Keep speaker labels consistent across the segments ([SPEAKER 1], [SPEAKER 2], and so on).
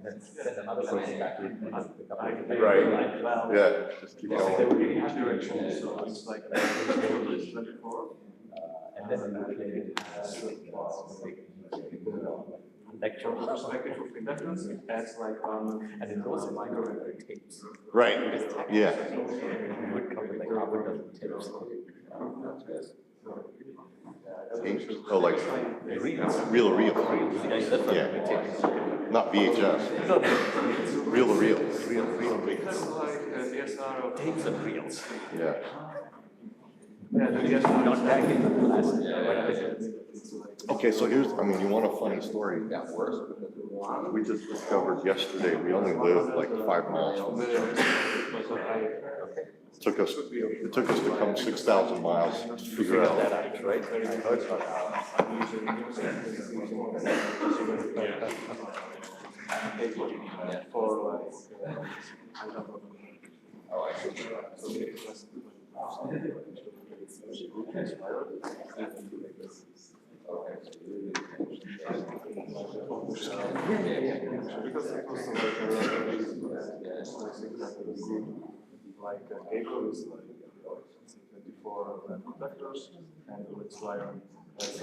[SPEAKER 1] then send another person back to it.
[SPEAKER 2] Right. Yeah. Just keep going.
[SPEAKER 3] They were getting each direction, so it's like 24.
[SPEAKER 1] And then lecture
[SPEAKER 3] Perspective of inductance as like
[SPEAKER 1] and it goes in micro tapes.
[SPEAKER 2] Right. Yeah.
[SPEAKER 1] It would cover like half a dozen tapes.
[SPEAKER 2] Oh, like reel to reel. Yeah. Not VHS. Reel to reel.
[SPEAKER 3] That's like ASR
[SPEAKER 1] Tapes and reels.
[SPEAKER 2] Yeah.
[SPEAKER 3] Yeah, the ASR
[SPEAKER 1] Not back in the plastic.
[SPEAKER 2] Okay, so here's, I mean, you want a funny story? It got worse. We just discovered yesterday we only live like 5 miles from each other. It took us to come 6,000 miles to figure out
[SPEAKER 1] that out, right? I heard about
[SPEAKER 3] like cable is like 24 conductors, and it's like that's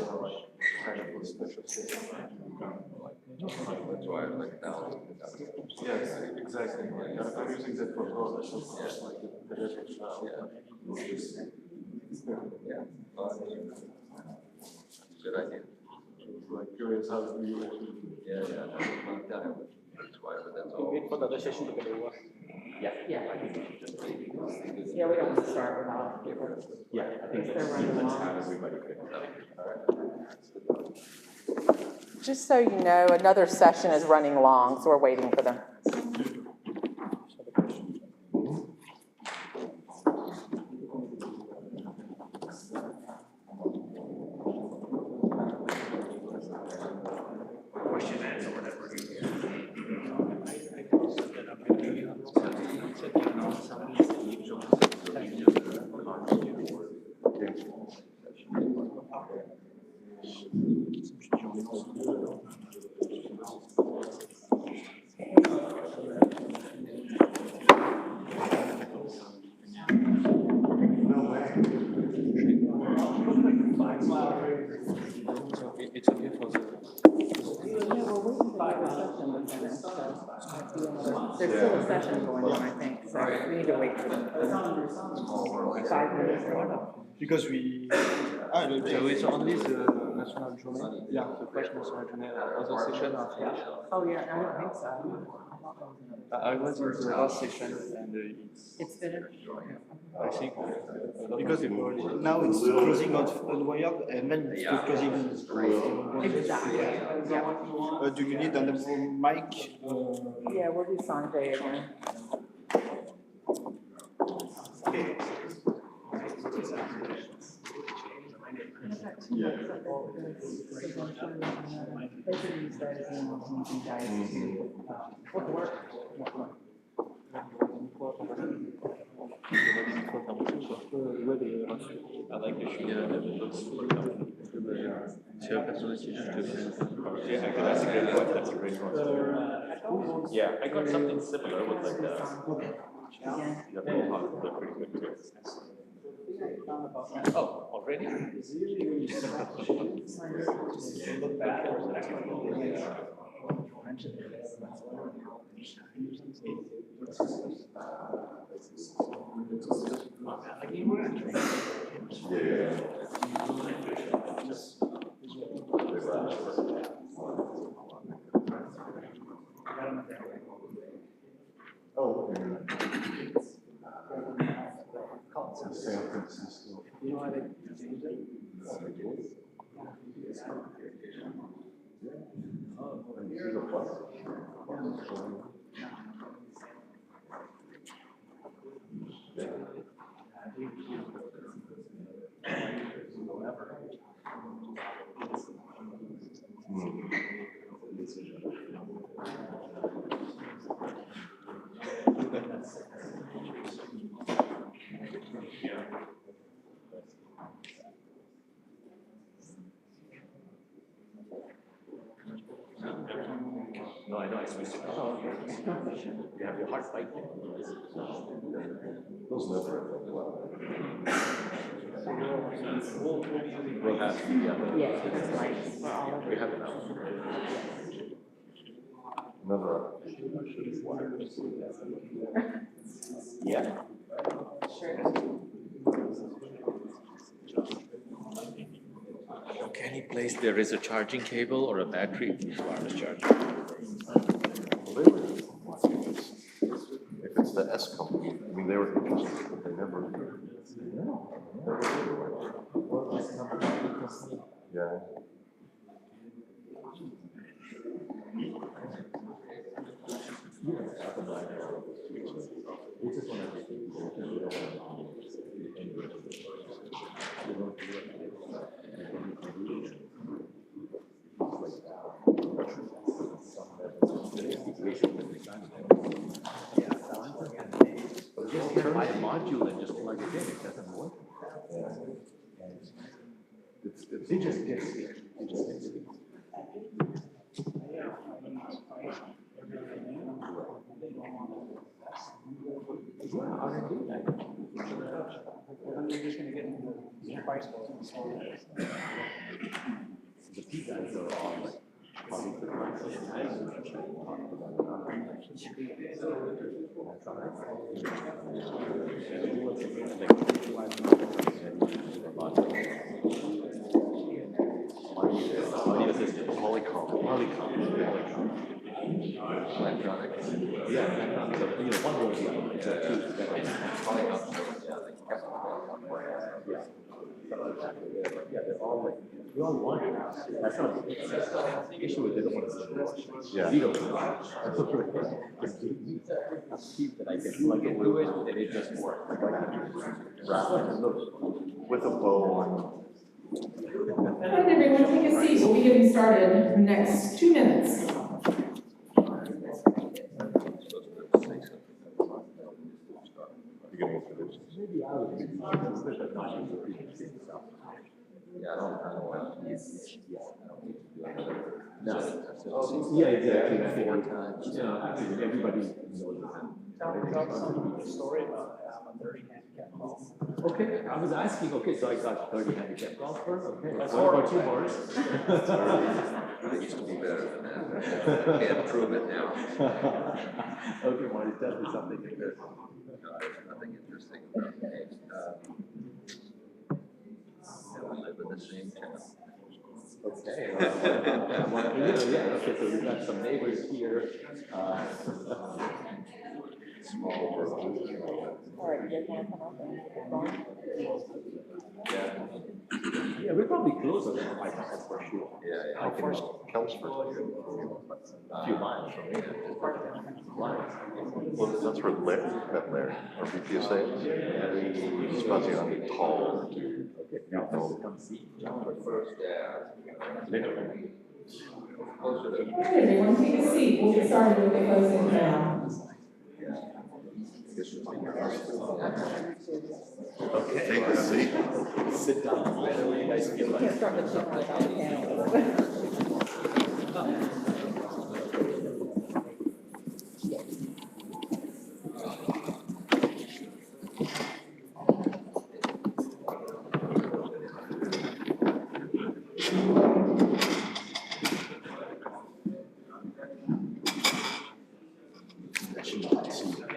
[SPEAKER 3] kind of a special system.
[SPEAKER 2] That's why I like now.
[SPEAKER 3] Yes, exactly. I'm using that for process. Like the different style.
[SPEAKER 2] Good idea.
[SPEAKER 3] Like curious how do you actually?
[SPEAKER 2] Yeah. That's why, but that's all.
[SPEAKER 1] Wait for the other session to get over. Yeah.
[SPEAKER 4] Yeah, we don't want to start without people.
[SPEAKER 1] Yeah, I think
[SPEAKER 4] They're running
[SPEAKER 1] let's
[SPEAKER 4] long.
[SPEAKER 1] have everybody figured out.
[SPEAKER 4] Just so you know, another session is running long, so we're waiting for them.
[SPEAKER 1] It's okay for the.
[SPEAKER 4] Yeah, we're waiting for the session to finish, so there's still a session going on, I think, so we need to wait for them. 5 minutes or whatever.
[SPEAKER 5] Because we so it's only the national journey. Yeah, the French national journey. Other session are finished.
[SPEAKER 4] Oh, yeah, I don't think so.
[SPEAKER 5] I was in the last session and
[SPEAKER 4] It's finished?
[SPEAKER 5] I think because now it's closing on wired and then it's closing.
[SPEAKER 4] Exactly, yeah.
[SPEAKER 5] Do you need another mic?
[SPEAKER 4] Yeah, we'll do Sanjay again.
[SPEAKER 1] I like the shoe. Yeah, it looks that's a great one. That's a great one. Yeah, I got something similar with like the oh, already?
[SPEAKER 2] San Francisco.
[SPEAKER 1] No, I know, I switched it. Oh, okay. You have your heart fighting.
[SPEAKER 2] Those never.
[SPEAKER 1] We'll have the,
[SPEAKER 4] Yeah, it's lights for all of
[SPEAKER 1] we
[SPEAKER 4] it.
[SPEAKER 1] have it now.
[SPEAKER 2] Never.
[SPEAKER 1] Yeah.
[SPEAKER 4] Sure.
[SPEAKER 1] Okay, any place there is a charging cable or a battery, wireless charger.
[SPEAKER 2] If it's the S company, I mean, they were interested, but they never. Yeah.
[SPEAKER 1] Just get buy a module and just plug it in, it doesn't work. It just gets it. It just gets it. Yeah, R&D, I the P guys are all like, electronics. Yeah, electronics. So, you know, one was the other, two together. Yeah, they're all like, we all want it. That's not the issue with they don't want to see
[SPEAKER 2] Yeah.
[SPEAKER 1] we don't. A piece that I can plug into it and it just works.
[SPEAKER 2] With a bow
[SPEAKER 6] All right, everyone, take a seat. We'll be getting started in the next 2 minutes.
[SPEAKER 2] you're gonna introduce.
[SPEAKER 1] Yeah, I don't want to no. Yeah, exactly. 4 times. Yeah, everybody knows that.
[SPEAKER 3] Tell the story about a 30 handicap golf.
[SPEAKER 1] Okay, I was asking, okay, so I got 30 handicap golfer, okay.
[SPEAKER 3] That's
[SPEAKER 1] What about you,
[SPEAKER 3] horrible.
[SPEAKER 1] Morris?
[SPEAKER 7] I used to be better than that. Can't prove it now.
[SPEAKER 1] Okay, Morris, tell me something interesting.
[SPEAKER 7] No, there's nothing interesting about me. I live in the same town.
[SPEAKER 1] Okay. Yeah, okay, so we've got some neighbors here.
[SPEAKER 7] Small world.
[SPEAKER 4] All right, you guys want to come up and get going?
[SPEAKER 1] Yeah, we're probably closer than 5 miles for sure.
[SPEAKER 7] Yeah,
[SPEAKER 2] How far is Chelmsford?
[SPEAKER 1] A few miles from here.
[SPEAKER 2] Well, that's where Larry, not Larry, our VP of sales. He's buzzing on the tall.
[SPEAKER 1] Now, come see.
[SPEAKER 7] First,
[SPEAKER 1] Literally.
[SPEAKER 6] All right, everyone, take a seat. We'll get started with the closing now.
[SPEAKER 1] Okay.
[SPEAKER 2] Take a seat.
[SPEAKER 1] Sit down. Whatever you guys feel
[SPEAKER 4] You
[SPEAKER 1] like.
[SPEAKER 4] can't start the chicken without the panel.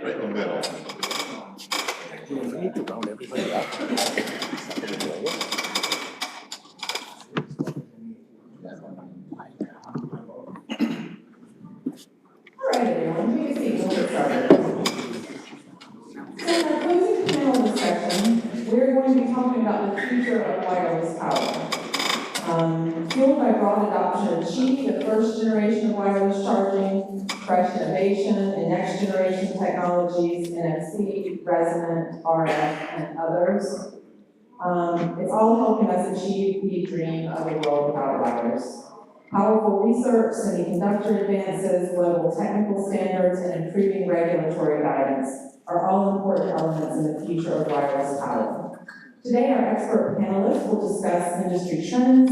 [SPEAKER 2] Right in the middle.
[SPEAKER 1] We need to round everybody up.
[SPEAKER 6] All right, everyone, take a seat. We'll get started. So in our closing panel discussion, we're going to be talking about the future of wireless power. Fueled by broad adoption of Qi, the first generation of wireless charging, fresh innovation and next generation technologies, NFC, resonant, RF, and others. It's all helping us achieve the dream of a world without wires. Powerful research, semiconductor advances, global technical standards, and improving regulatory guidance are all important elements in the future of wireless power. Today, our expert panelists will discuss industry trends,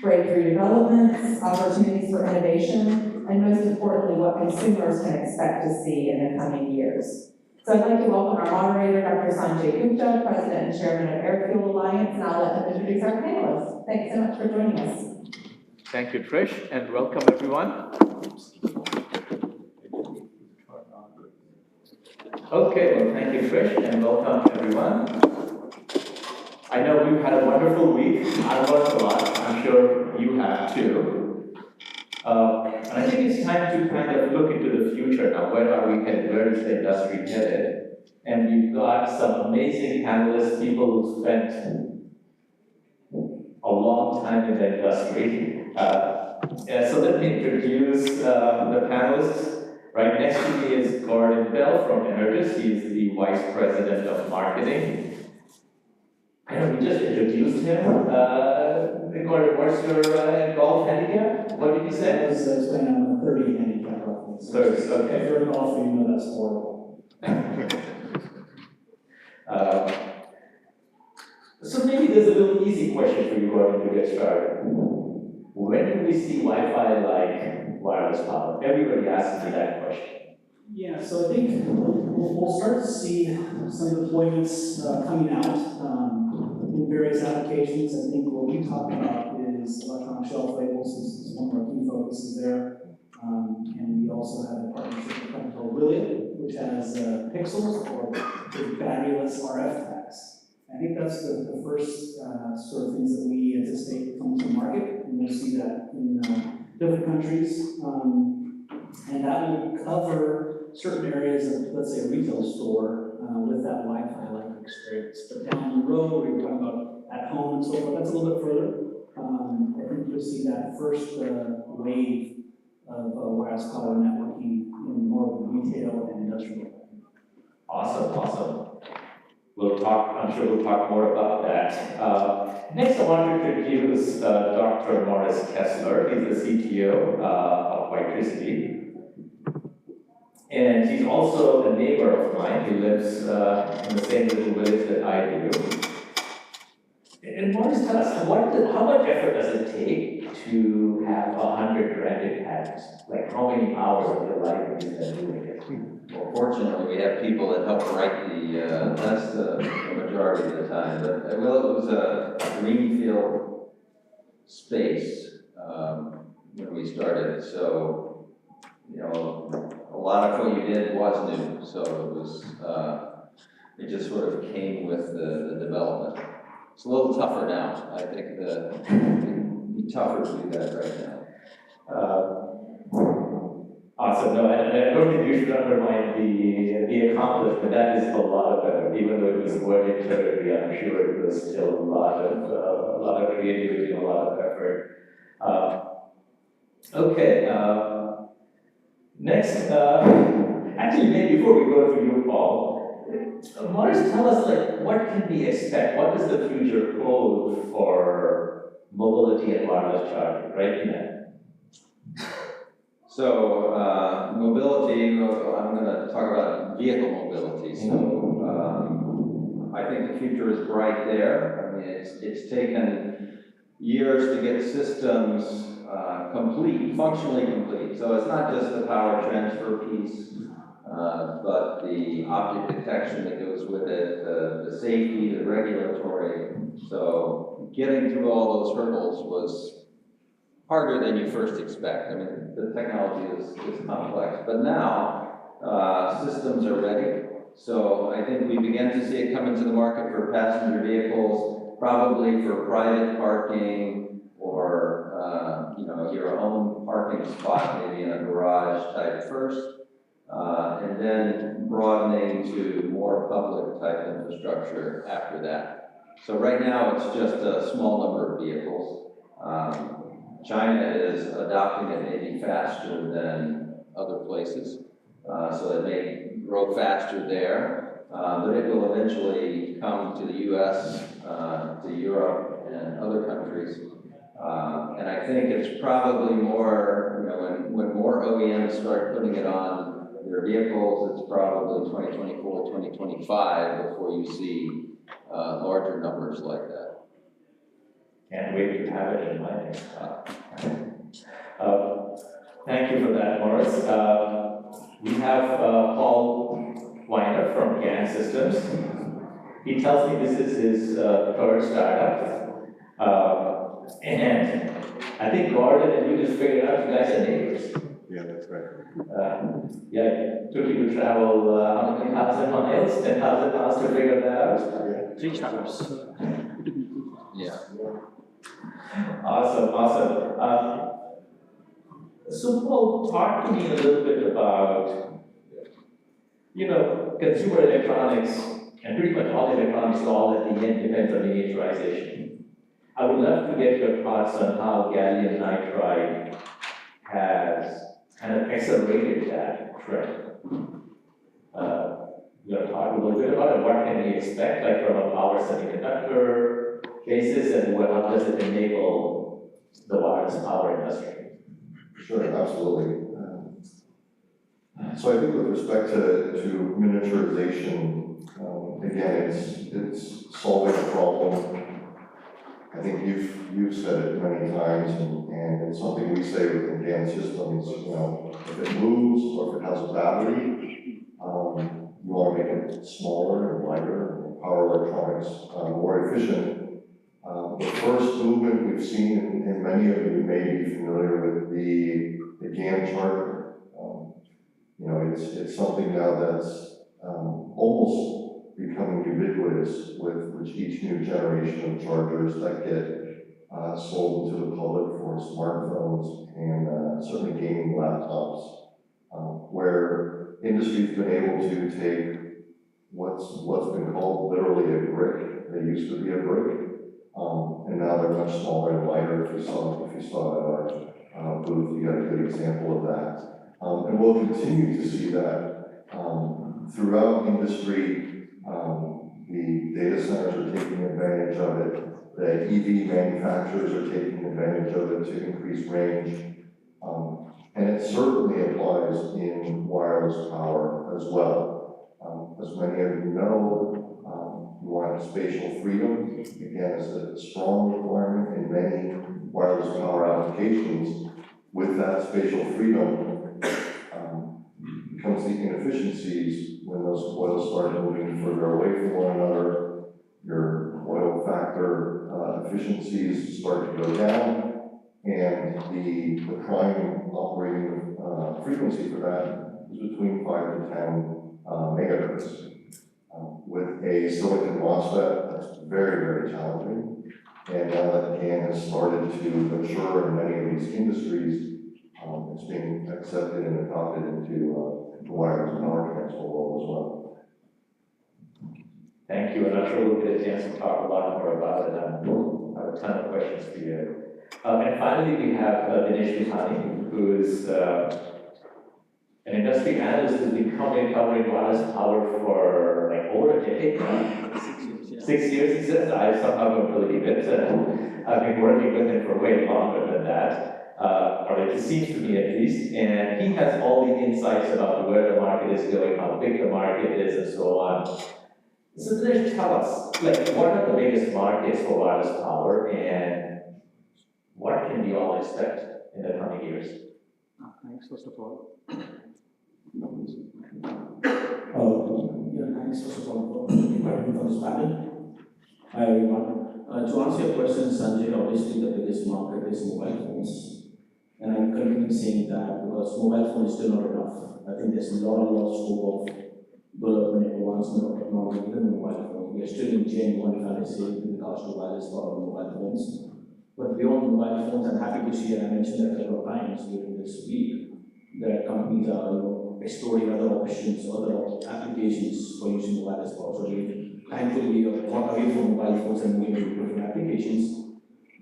[SPEAKER 6] breakthrough developments, opportunities for innovation, and most importantly, what consumers can expect to see in the coming years. So I'd like to welcome our moderator, Dr. Sanjay Gupta, President and Chairman of Air Fuel Alliance, and I'll let him introduce our panelists. Thanks so much for joining us.
[SPEAKER 1] Thank you, Trish, and welcome everyone. Okay, well, thank you, Trish, and welcome everyone. I know we've had a wonderful week. I've learned a lot. I'm sure you have too. And I think it's time to kind of look into the future now. Where are we headed? Where is the industry headed? And we've got some amazing panelists, people who spent a long time in the industry. So let me introduce the panelists. Right next to me is Gordon Bell from Energous. He's the Vice President of Marketing. I know we just introduced him. Gordon, what's your golf handicap? What did you say?
[SPEAKER 8] I was playing on a 30 handicap roughly. So
[SPEAKER 1] Okay.
[SPEAKER 8] if you're a golfer, you know that's horrible.
[SPEAKER 1] So maybe there's a little easy question for you, Gordon, to get started. When do we see Wi-Fi like wireless power? Everybody asks me that question.
[SPEAKER 8] Yeah, so I think we'll start to see some deployments coming out in various applications. I think what we talk about is electronic shelf labels. This is one of our key focuses there. And we also have a partnership with a company called William, which has pixels or batteryless RF tags. I think that's the first sort of things that we anticipate coming to market, and we'll see that in different countries. And that will cover certain areas of, let's say, a retail store with that Wi-Fi-like experience. But down the road, where you're talking about at home and so forth, that's a little bit further. I think you'll see that first wave of wireless power networking in more of the retail and industrial.
[SPEAKER 1] Awesome. We'll talk, I'm sure we'll talk more about that. Next, I want to introduce Dr. Morris Kessler. He's the CTO of Electricity. And he's also a neighbor of mine. He lives in the same little village that I do. And Morris, tell us, how much effort does it take to have 100 granted patents? Like, how many hours of your life have you spent doing it?
[SPEAKER 7] Well, fortunately, we have people that help write that's the majority of the time. But, well, it was a greenfield space when we started. So, you know, a lot of what you did was new. So it was, it just sort of came with the development. It's a little tougher now. I think it'd be tougher to do that right now.
[SPEAKER 1] Awesome. No, and I don't think you should undermine the accomplishment. That is a lot of effort. Even though it was worded terribly, I'm sure it was still a lot of creativity and a lot of effort. Okay. Next, actually, maybe before we go to you, Paul, Morris, tell us, like, what can we expect? What does the future hold for mobility and wireless charging, right?
[SPEAKER 7] So, mobility, I'm going to talk about vehicle mobility. So, I think the future is bright there. I mean, it's taken years to get systems complete, functionally complete. So it's not just the power transfer piece, but the object detection that goes with it, the safety, the regulatory. So getting through all those hurdles was harder than you first expect. I mean, the technology is complex, but now systems are ready. So I think we begin to see it come into the market for passenger vehicles, probably for private parking or your own parking spot, maybe in a garage type first, and then broadening to more public type infrastructure after that. So right now it's just a small number of vehicles. China is adopting it maybe faster than other places, so it may grow faster there, but it will eventually come to the US, to Europe and other countries. And I think it's probably more, when more OEMs start putting it on their vehicles, it's probably 2024, 2025 before you see larger numbers like that.
[SPEAKER 1] Can't wait to have it in my next talk. Thank you for that, Morris. GaN systems. He tells me this is his third startup. And I think Gordon and you just figured out you guys are neighbors.
[SPEAKER 2] Yeah, that's right.
[SPEAKER 1] Yeah, it took you to travel how many thousand miles, 10,000 miles to figure that out?
[SPEAKER 5] 3 startups.
[SPEAKER 7] Yeah.
[SPEAKER 1] Awesome. So Paul, talk to me a little bit about, consumer electronics, and pretty much all electronics, all at the end depends on miniaturization. I would love to get your thoughts on how gallium nitride has kind of accelerated that trend. Talk a little bit about it. What can we expect, like from a power semiconductor basis, and how does it enable the wireless power industry?
[SPEAKER 2] Sure, absolutely. So I think with respect to miniaturization, again, it's solving a problem. I think you've said it many times, and it's something we say within GaN systems. If it moves or if it has a battery, you want to make it smaller and lighter, and power electronics more efficient. The first movement we've seen, and many of you may be familiar with the GaN charger. It's something now that's almost becoming ubiquitous with each new generation of chargers that get sold to the public for smartphones and certainly gaming laptops, where industry's been able to take what's been called literally a brick. They used to be a brick, and now they're much smaller and lighter. If you saw at our booth, you got a good example of that. And we'll continue to see that throughout industry. The data centers are taking advantage of it. The EV manufacturers are taking advantage of it to increase range. And it certainly applies in wireless power as well. As many of you know, you want spatial freedom. Again, it's a strong requirement in many wireless power applications. With that spatial freedom, comes the inefficiencies when those coils start moving further away from one another. Your coil factor efficiencies start to go down, and the prime operating frequency for that is between 5 to 10 megahertz. With a silicon MOSFET, that's very, very challenging. And now that GaN has started to mature in many of these industries, it's being accepted and adopted into the wireless power transfer world as well.
[SPEAKER 1] Thank you, and I'm sure we'll get a chance to talk a lot more about it. I have a ton of questions for you. And finally, we have Dinesh Bhutani, who is an industry analyst who's been covering wireless power for like over a decade now.
[SPEAKER 5] 6 years,
[SPEAKER 1] 6 years, he says. I somehow don't believe it. I've been working with him for way longer than that. Or it seems to me at least, and he has all the insights about where the market is going, how big the market is, and so on. So Dinesh, tell us, what are the biggest markets for wireless power, and what can we all expect in the coming years?
[SPEAKER 5] Thanks, first of all.
[SPEAKER 8] Thanks first of all for inviting me for this panel. Hi everyone. To answer your question, Sanjay, obviously the biggest market is mobile phones. And I'm continuing saying that because mobile phone is still not enough. I think there's a lot of scope of development and advancement of technology within the mobile phone. We are still in Gen 1, if I may say, with regards to wireless power on mobile phones. But beyond mobile phones, I'm happy to see, and I mentioned that a couple of times during this week, that companies are exploring other options, other applications for using wireless power. So thankfully, we have gone away from mobile phones and moving into different applications.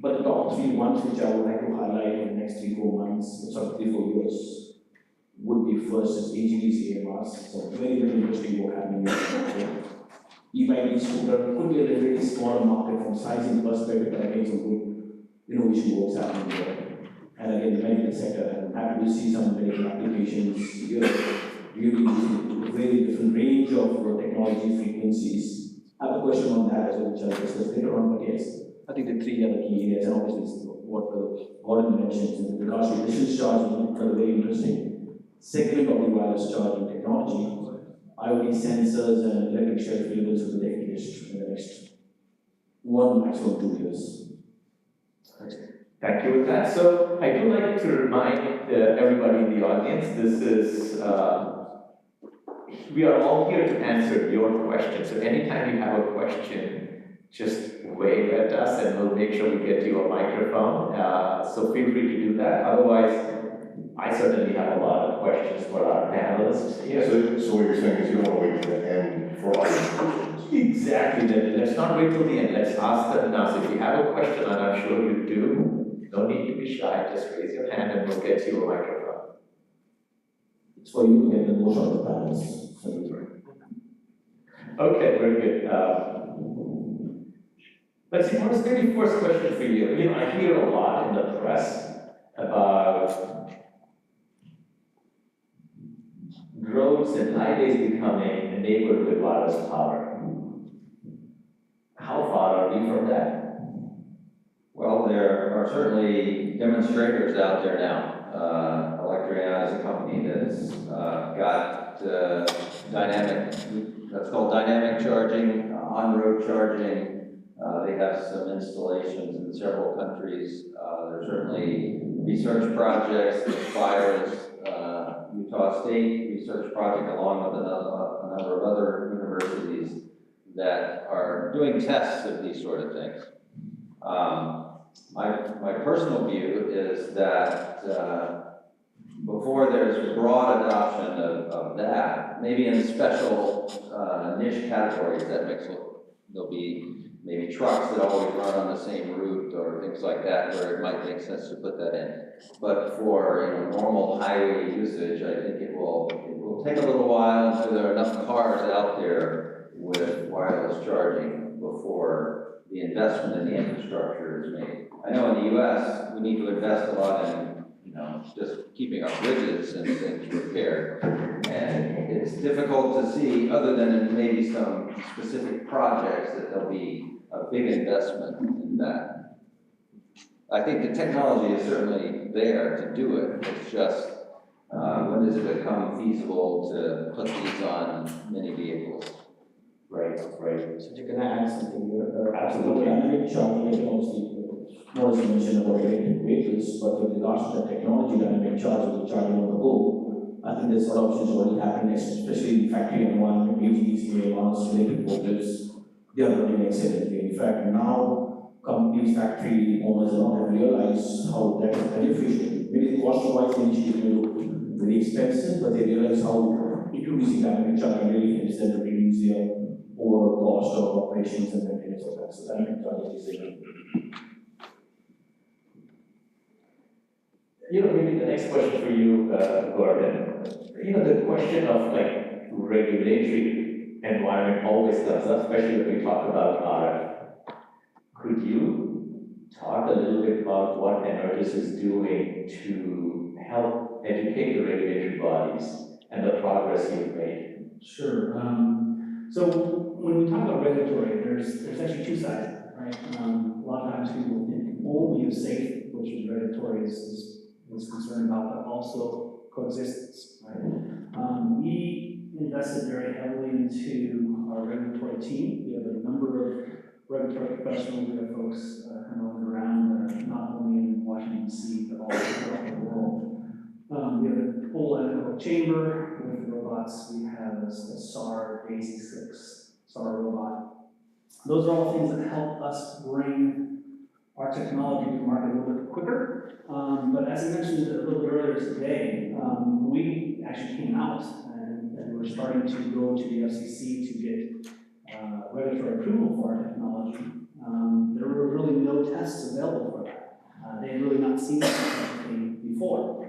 [SPEAKER 8] But the top 3 ones which I would like to highlight in the next 3-4 months, sort of 3-4 years, would be first is AGVs, AMRs. So very, very interesting work happening here. E-bike, e-scooter could be a very smaller market from sizing perspective, but again, some good innovation works happening there. And again, the medical sector, I'm happy to see some medical applications here, really using a very different range of technology frequencies. I have a question on that as well, which I'll discuss later on, but yes. I think the 3 other key areas, and obviously what Gordon mentioned in regards to distance charging, are very interesting. Segment of the wireless charging technology. IoT sensors and electric shelf labels will be finished in the next 1 maximum 2 years.
[SPEAKER 1] Thank you with that. So I do like to remind everybody in the audience, this is, we are all here to answer your questions. So anytime you have a question, just wave at us and we'll make sure we get you a microphone. So feel free to do that. Otherwise, I certainly have a lot of questions for our panelists here.
[SPEAKER 2] So what you're saying is you don't want to wait to the end for audience questions?
[SPEAKER 1] Exactly, then let's not wait till the end, let's ask them now. So if you have a question, and I'm sure you do, no need to be shy, just raise your hand and we'll get you a microphone.
[SPEAKER 8] It's for you to get the most out of the panels.
[SPEAKER 1] Okay, very good. Let's see, Morris, maybe first question for you. You know, I hear a lot in the press about drones and highways becoming enabled with wireless power. How far are we from that?
[SPEAKER 7] Well, there are certainly demonstrators out there now. Electriana is a company that's got that's called dynamic charging, on-road charging. They have some installations in several countries. There's certainly research projects, the FIRE's Utah State research project, along with a number of other universities that are doing tests of these sort of things. My personal view is that before there's broad adoption of that, maybe in special niche categories, there'll be maybe trucks that always run on the same route or things like that, where it might make sense to put that in. But for normal highway usage, I think it will take a little while until there are enough cars out there with wireless charging before the investment in the infrastructure is made. I know in the US, we need to invest a lot in just keeping our bridges and things repaired. And it's difficult to see, other than in maybe some specific projects, that there'll be a big investment in that. I think the technology is certainly there to do it. It's just, when does it become feasible to put these on many vehicles?
[SPEAKER 1] Right.
[SPEAKER 8] So you can add something here.
[SPEAKER 1] Absolutely.
[SPEAKER 8] Dynamic charging, obviously, Morris mentioned about electric vehicles, but with regards to the technology, dynamic charging, charging on the go, I think there's adoptions already happening, especially in factory environment, UTDC, advanced electric motors, they are running excellently. In fact, now companies, factory owners don't have realized how that is beneficial. Maybe cost-wise, initially very expensive, but they realize how introducing dynamic charging really helps them to reduce their overall cost of operations and maintenance of that. So dynamic charging is there.
[SPEAKER 1] Maybe the next question for you, Gordon. The question of regulatory environment always comes up, especially when we talk about RF. Could you talk a little bit about what Energous is doing to help educate the regulatory bodies and the progress you've made?
[SPEAKER 8] Sure. So when we talk about regulatory, there's actually two sides, right? A lot of times people think only of safe, which is regulatory is concerned about, but also coexistence, right? We invested very heavily into our regulatory team. We have a number of regulatory professionals. We have folks kind of on the ground, not only in Washington, D.C., but also around the world. We have a full analytical chamber with robots. We have a SAR AC6 SAR robot. Those are all things that help us bring our technology to market a little bit quicker. But as I mentioned a little bit earlier today, we actually came out and we're starting to go to the FCC to get regulatory approval for our technology. There were really no tests available for that. They had really not seen that before.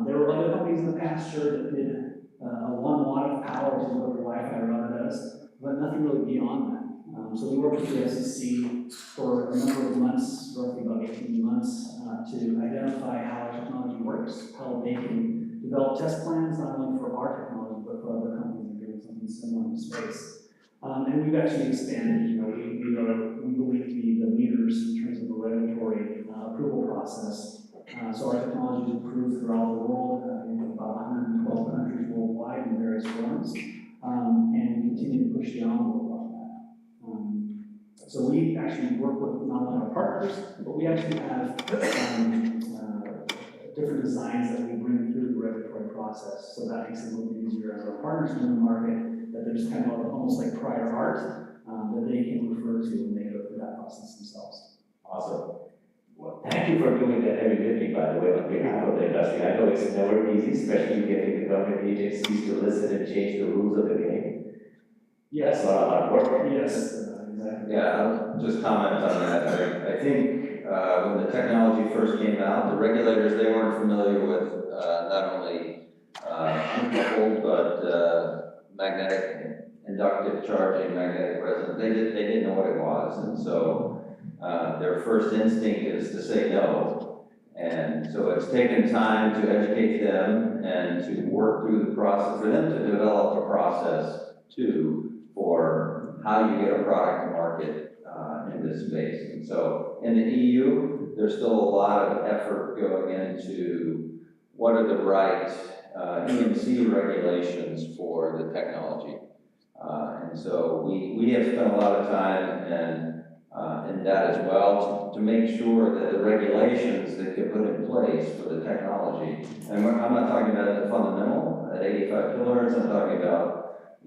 [SPEAKER 8] There were other companies in the past, sure, that did a 1 watt of power to what the Wi-Fi router does, but nothing really beyond that. So we worked with the FCC for a number of months, roughly about 18 months, to identify how our technology works, how they can develop test plans, not only for our technology, but for other companies that are doing something similar in the space. And we've actually expanded. We believe to be the leaders in terms of the regulatory approval process. So our technology is approved throughout the world in about 112 countries worldwide in various forms. and continue to push the envelope on that. So we actually work with not only our partners, but we actually have different designs that we bring through the regulatory process. So that makes it a little bit easier as our partners come in the market, that there's kind of almost like prior art that they can refer to when they go through that process themselves.
[SPEAKER 1] Awesome. Well, thank you for doing that heavy lifting, by the way, on behalf of the industry. I know it's never easy, especially getting the government agencies to listen and change the rules of the game. That's a lot of hard work.
[SPEAKER 8] Yes, exactly.
[SPEAKER 7] Yeah, I'll just comment on that. I think when the technology first came out, the regulators, they weren't familiar with not only uncoupled, but magnetic inductive charging, magnetic resonance. They didn't know what it was. And so their first instinct is to say no. And so it's taken time to educate them and to work through the process, for them to develop a process too, for how you get a product to market in this space. And so in the EU, there's still a lot of effort going into what are the right EMC regulations for the technology. And so we have spent a lot of time in that as well to make sure that the regulations that get put in place for the technology, and I'm not talking about the fundamental at 85 kilohertz, I'm talking about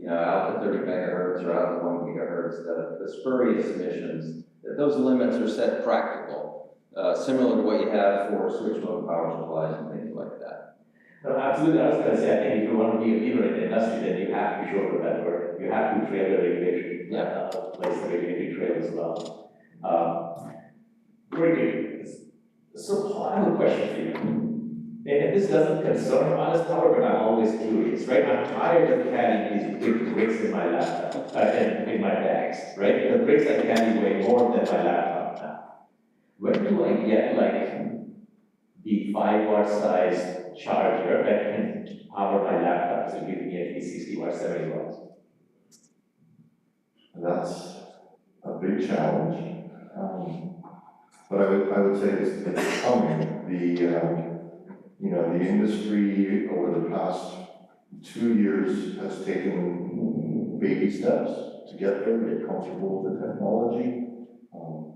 [SPEAKER 7] out to 30 megahertz or out to 1 gigahertz, the spurious emissions, that those limits are set practical, similar to what you have for switch mode power supplies and things like that.
[SPEAKER 1] No, absolutely. I was going to say, I think if you want to be a leader in the industry, then you have to show that work. You have to trail the regulation, place the regulatory trail as well. Very good. So I have a question for you. And this doesn't concern honest power, but I'm always curious, right? I'm tired of carrying these big bricks in my laptop, in my bags, right? The bricks I carry weigh more than my laptop now. Where do I get the 5-watt size charger that can power my laptop to give me at least 60 watts, 70 watts?
[SPEAKER 2] That's a big challenge. But I would say it's coming. The industry over the past 2 years has taken baby steps to get there, get comfortable with the technology.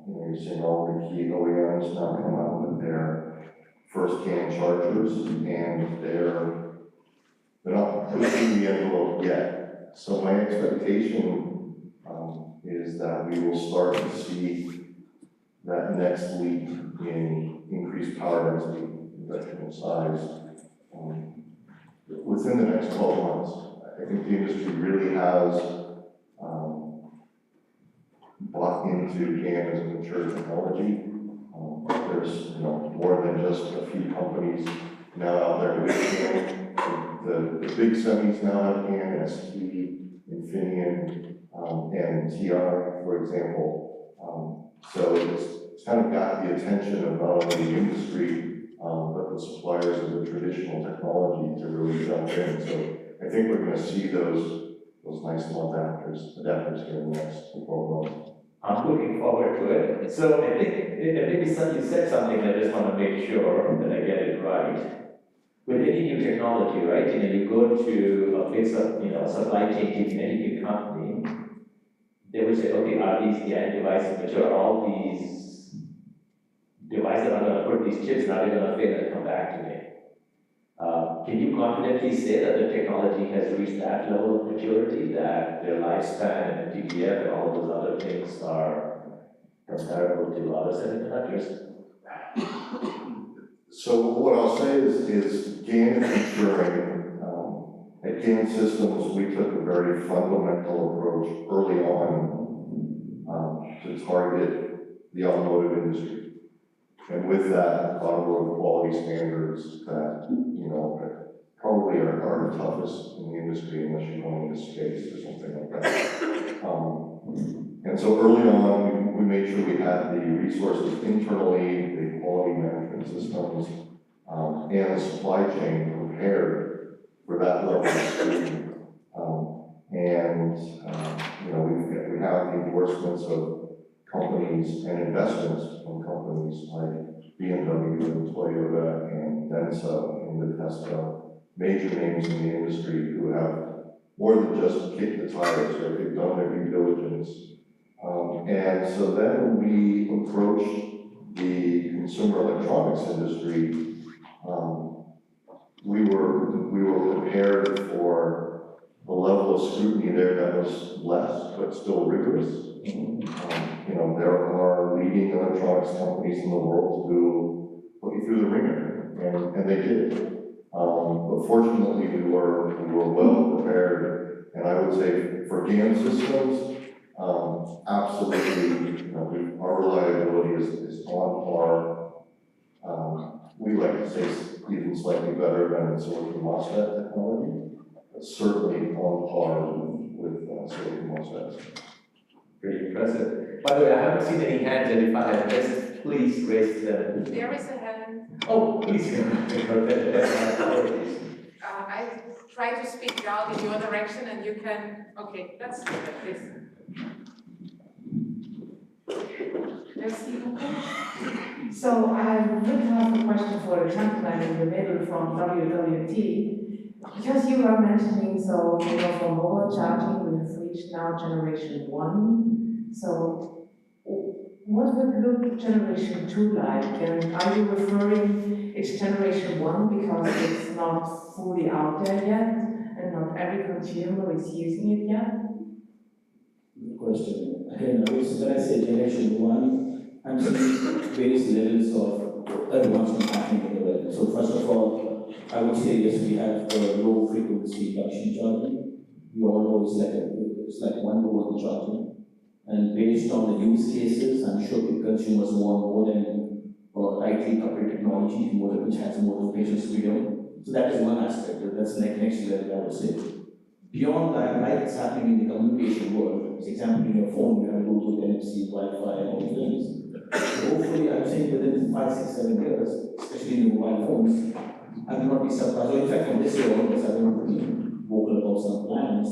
[SPEAKER 2] You're seeing all the key OEMs now come out with their first GaN chargers, and they're not pushing the envelope yet. So my expectation is that we will start to see that next leap in increased power density, electrical size, within the next 12 months. I think the industry really has bought into GaN as a mature technology. There's more than just a few companies now out there with GaN. The big semis now have GaN, ST, Infineon, and TI, for example. So it's kind of got the attention of not only the industry, but the suppliers of the traditional technology to really jump in. So I think we're going to see those nice little adapters here in the next 12 months.
[SPEAKER 1] I'm looking forward to it. So I think maybe you said something, I just want to make sure that I get it right. With any new technology, right, you go to a big supply chain team in any big company, they would say, okay, are these GaN devices, which are all these devices that are going to put these chips, now they're going to fail and come back to me. Can you confidently say that the technology has reached that level of maturity, that their lifespan and TDF and all those other things are comparable to other semiconductors?
[SPEAKER 2] So what I'll say is GaN is maturing. At GaN Systems, we took a very fundamental approach early on to target the automotive industry. And with that, automotive quality standards that, probably are toughest in the industry unless you're going into space or something like that. And so early on, we made sure we had the resources internally, the quality management systems, and the supply chain prepared for that level of scrutiny. We have the endorsements of companies and investments from companies like BMW and Toyota and Denso and Vitesco, major names in the industry who have more than just kick the tires, right? They've done their due diligence. And so then when we approached the consumer electronics industry, we were prepared for the level of scrutiny there that was less, but still rigorous. You know, there are leading electronics companies in the world who put you through the ringer, and they did. But fortunately, we were well prepared, and I would say for GAN systems, absolutely, you know, our reliability is on par. We like to say even slightly better than silicon MOSFET technology, but certainly on par with silicon MOSFETs.
[SPEAKER 1] Pretty impressive. By the way, I haven't seen any hands, and if I had missed, please raise them.
[SPEAKER 9] There is a hand.
[SPEAKER 1] Oh, please.
[SPEAKER 9] I try to speak out in your direction and you can, okay, that's good, please. Merci beaucoup.
[SPEAKER 6] So I would have a question for the gentleman in the middle from WWT. Because you were mentioning, so, you know, for mobile charging, we have reached now generation 1. So what would look generation 2 like? And are you referring it's generation 1 because it's not fully out there yet and not every consumer is using it yet?
[SPEAKER 8] Good question. Again, when I say generation 1, I'm seeing various levels of advancement happening in the world. So first of all, I would say yes, we have low frequency induction charging. We all know it's like one-to-one charging. And based on the use cases, I'm sure consumers want more than tightly coupled technology, which has more patient freedom. So that is one aspect. That's like next level, I would say. Beyond that, like it's happening in the communication world, for example, in your phone, you have Bluetooth, NFC, Wi-Fi, and all these things. So hopefully, I'm saying within 5, 6, 7 years, especially in the mobile phones, I will not be surprised. Or in fact, from this year onwards, I will not be vocal about some plans.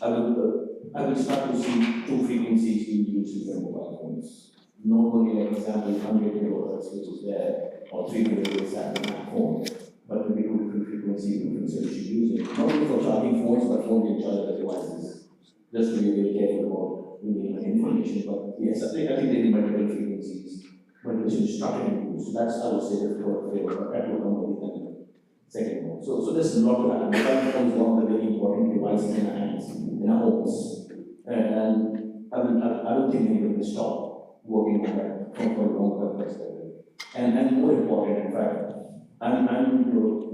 [SPEAKER 8] I will start to see 2 frequencies being used in the mobile phones. Not only, like example, 100 kilohertz, which is there, or 300 kilohertz at the phone, but maybe 2 different frequencies, different solutions using. Not only for charging phones, but phone can charge other devices. Just to be very careful about revealing information. But yes, I think there are multiple frequencies, multiple starting to use. So that's, I would say, the flavor. That will come with the second one. So there's a lot to happen. Mobile phone is one of the very important devices in our hands, in our homes. And I don't think anybody will stop working on that from a long-term perspective. And more important, in fact, I'm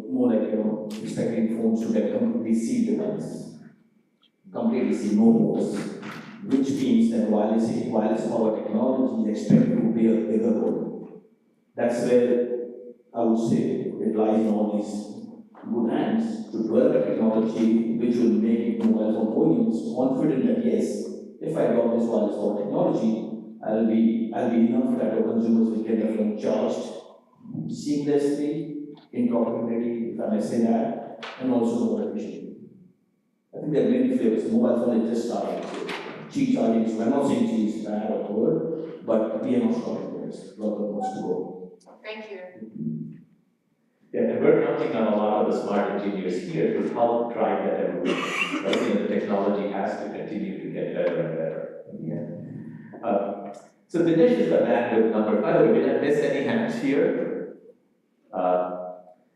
[SPEAKER 8] more like expecting phones to get completely sealed devices, completely sealed, no holes, which means that wireless power technology is expected to play a bigger role. That's where I would say it lies in all these good hands to develop a technology which will make mobile phone OEMs confident that yes, if I adopt this wireless power technology, I'll be enough that our consumers will get their phone charged seamlessly, interoperability, if I may say that, and also more efficiently. I think there are many flavors. The mobile phone is just starting. Cheap charging is, I'm not saying cheap is bad or good, but we are not stopping there. There's a lot of much to go.
[SPEAKER 9] Thank you.
[SPEAKER 1] Yeah, and we're counting on a lot of the smart engineers here to help drive that evolution. Right? You know, the technology has to continue to get better and better. Yeah. So Dinesh is the man with number. By the way, did I miss any hands here?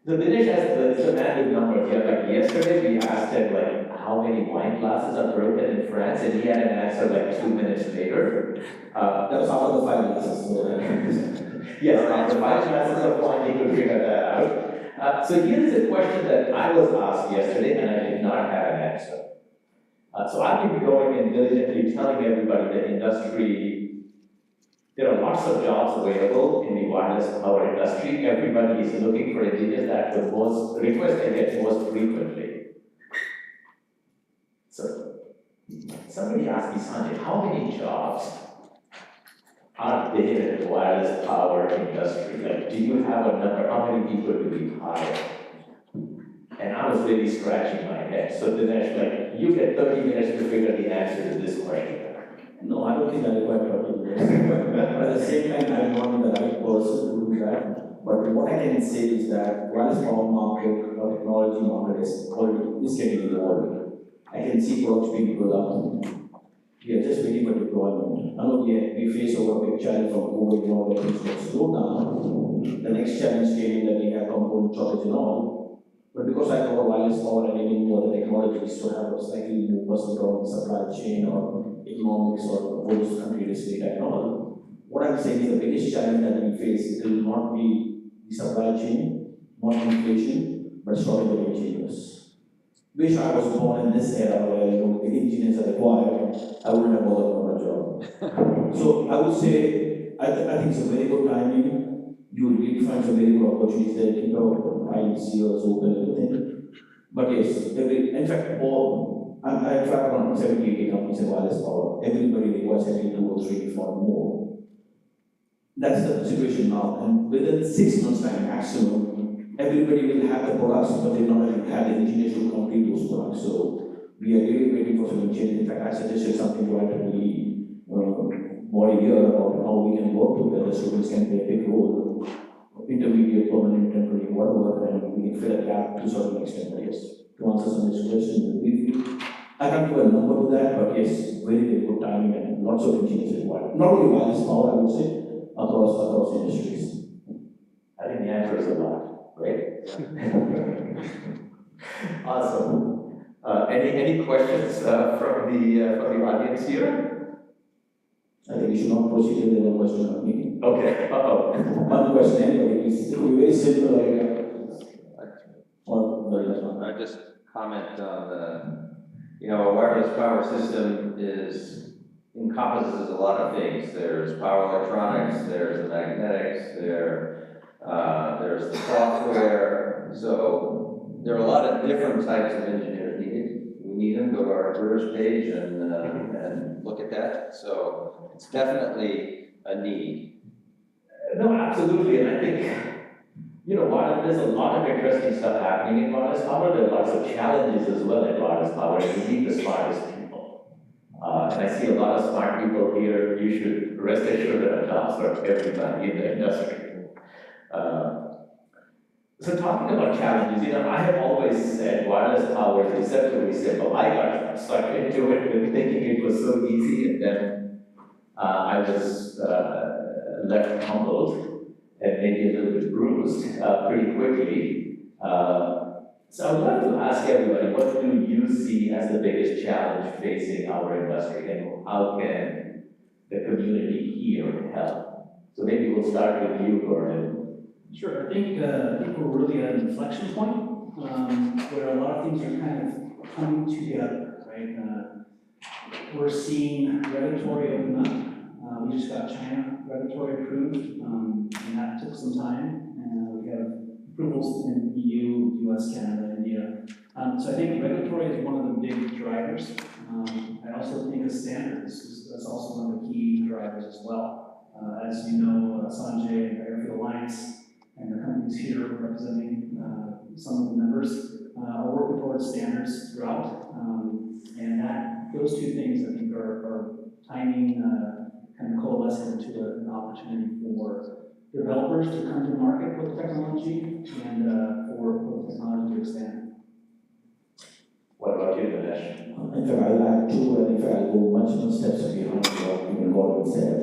[SPEAKER 1] So Dinesh is the man with numbers. Yeah, like yesterday we asked him like how many wine glasses are broken in France, and he had an answer like 2 minutes later.
[SPEAKER 8] That was out of the 5 glasses.
[SPEAKER 1] Yes, after 5 glasses of wine, he could figure that out. So here's a question that I was asked yesterday, and I did not have an answer. So I've been going and diligently telling everybody that industry, there are lots of jobs available in the wireless power industry. Everybody is looking for engineers. That's the most request I get most frequently. So somebody asked me, Sanjay, how many jobs are there in the wireless power industry? Like, do you have a number? How many people do we hire? And I was really scratching my head. So Dinesh, like, you get 30 minutes to figure the answer to this question.
[SPEAKER 8] No, I don't think I require 30 minutes. But at the same time, I'm not the right person to do that. But what I can say is that wireless power market or technology market is getting evolved. I can see products being rolled out. We are just waiting for deployment. I know we face over a big challenge from COVID and all that things got slowed down. The next challenge came in that we have component shortage and all. But because I cover wireless power and even more the technologies, so I have a slightly more personal on supply chain or economics or those country-based data and all. What I'm saying is the biggest challenge that we face will not be the supply chain, not inflation, but shortage of engineers. Wish I was born in this era where the engineers are required, I wouldn't have bothered for a job. So I would say, I think it's a very good timing. You will really find some very good opportunities there, keep your eyes, ears open, everything. But yes, in fact, I track around 70, 80 companies in wireless power. Everybody requires every 2 or 3, if not more. That's the situation now. And within 6 months' time, maximum, everybody will have the products, but they don't have the engineers to complete those products. So we are really waiting for some change. In fact, I suggested something to the body here about how we can work together. Students can play a big role, intermediate, permanent, temporary, whatever, and we can fill a gap to a certain extent. But yes, to answer some of these questions briefly, I can't put a number to that, but yes, very, very good timing and lots of engineers required. Not only wireless power, I would say, across industries.
[SPEAKER 1] I think the answer is a lot, right? Awesome. Any questions from the audience here?
[SPEAKER 8] I think we should not proceed with the question of me.
[SPEAKER 1] Okay.
[SPEAKER 8] One question anyway, please. It will be very simple.
[SPEAKER 7] I just comment on a wireless power system encompasses a lot of things. There's power electronics, there's the magnetics, there's the software. So there are a lot of different types of engineers needed. We need them. Go to our careers page and look at that. So it's definitely a need.
[SPEAKER 1] No, absolutely, and I think, while there's a lot of interesting stuff happening in wireless power, there are lots of challenges as well in wireless power, and you need the smartest people. And I see a lot of smart people here. You should rest assured that jobs for everybody in the industry. So talking about challenges, I have always said wireless power is deceptively simple. I got stuck into it with thinking it was so easy, and then I was left humbled and maybe a little bit bruised pretty quickly. So I would love to ask everybody, what do you see as the biggest challenge facing our industry, and how can the community here help? So maybe we'll start with you, Gordon.
[SPEAKER 8] Sure, I think we're really at an inflection point where a lot of things are kind of coming together, right? We're seeing regulatory open up. We just got China regulatory approved, and that took some time. We have approvals in EU, US, Canada, India. So I think regulatory is one of the big drivers. I also think the standards that's also one of the key drivers as well. As you know, Sanjay and Airfield Alliance and the companies here representing some of the members are working towards standards throughout. And those two things I think are timing kind of coalescing into an opportunity for developers to come to market with the technology and for the technology to expand.
[SPEAKER 1] What about you, Dinesh?
[SPEAKER 8] In fact, I'll add two, and in fact, I'll go much steps behind what even Gordon said.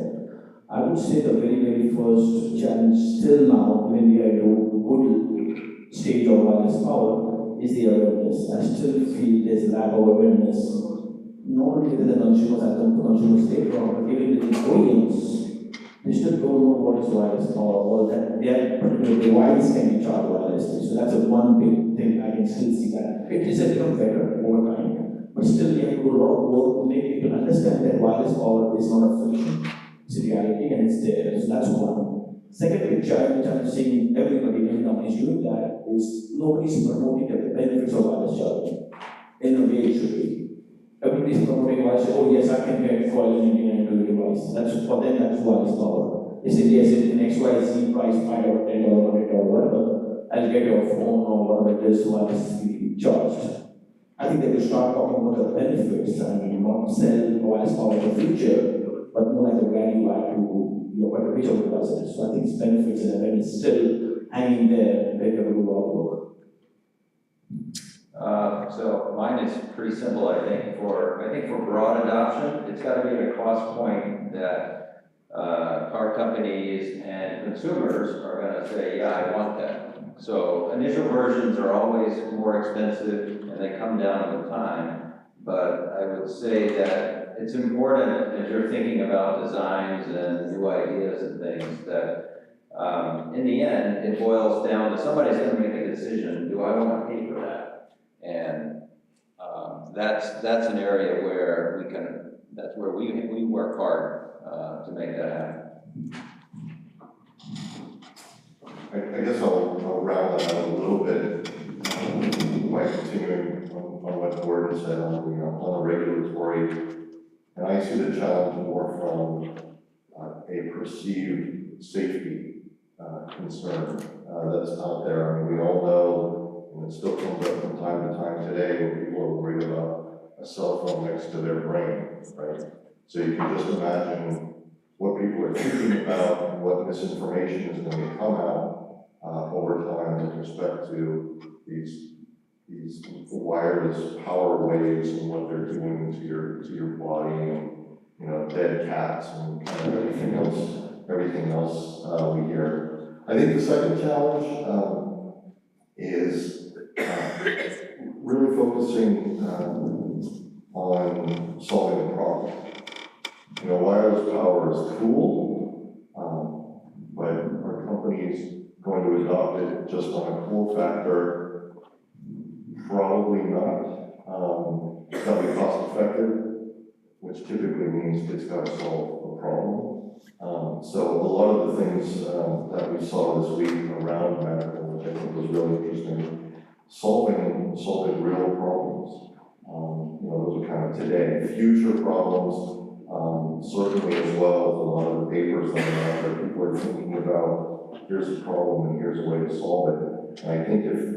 [SPEAKER 8] I would say the very, very first challenge still now, when we are at a good stage of wireless power, is the awareness. I still feel there's lack of awareness, not only within the consumers, I don't put consumers stay wrong, but even within OEMs, they still don't know what is wireless power, or that their particular device can be charged wirelessly. So that's one big thing I can still see that. It is a little better over time, but still we have to do a lot of work to make people understand that wireless power is not a fiction. It's a reality and it's there. So that's one. Second big challenge, which I'm seeing everybody, many companies doing that, is nobody's promoting the benefits of wireless charging in the way it should be. Everybody's promoting wireless, oh yes, I can get coil engineering into the device. That's for them, that's wireless power. They say, yes, in XYZ price, $5 or $10 or $100 whatever, I'll get your phone or whatever it is wirelessly charged. I think they will start talking about the benefits and not sell wireless power in the future, but more like a value add to your particular devices. So I think its benefits and awareness still hanging there, they have to do a lot of work.
[SPEAKER 7] So mine is pretty simple, I think for broad adoption, it's gotta be at a cost point that car companies and consumers are gonna say, yeah, I want that. So initial versions are always more expensive and they come down with time. But I would say that it's important as you're thinking about designs and new ideas and things that in the end, it boils down to somebody's gonna make a decision, do I wanna pay for that? And that's an area where that's where we work hard to make that happen.
[SPEAKER 2] I guess I'll round that out a little bit by continuing on what Gordon said on the regulatory. And I see the challenge more from a perceived safety concern that's out there. I mean, we all know, and it still comes up from time to time today, where people are worried about a cell phone next to their brain, right? So you can just imagine what people are thinking about and what misinformation is going to come out over time with respect to these wireless power waves and what they're doing to your body, and dead cats and kind of everything else we hear. I think the second challenge is really focusing on solving the problem. Wireless power is cool, but are companies going to adopt it just on a cool factor? Probably not. It's got to be cost effective, which typically means it's got to solve a problem. So a lot of the things that we saw this week around medical, which I think was really interesting, solving real problems. Those are kind of today. Future problems, certainly as well as a lot of the papers that are out there, people are thinking about, here's a problem and here's a way to solve it. And I think if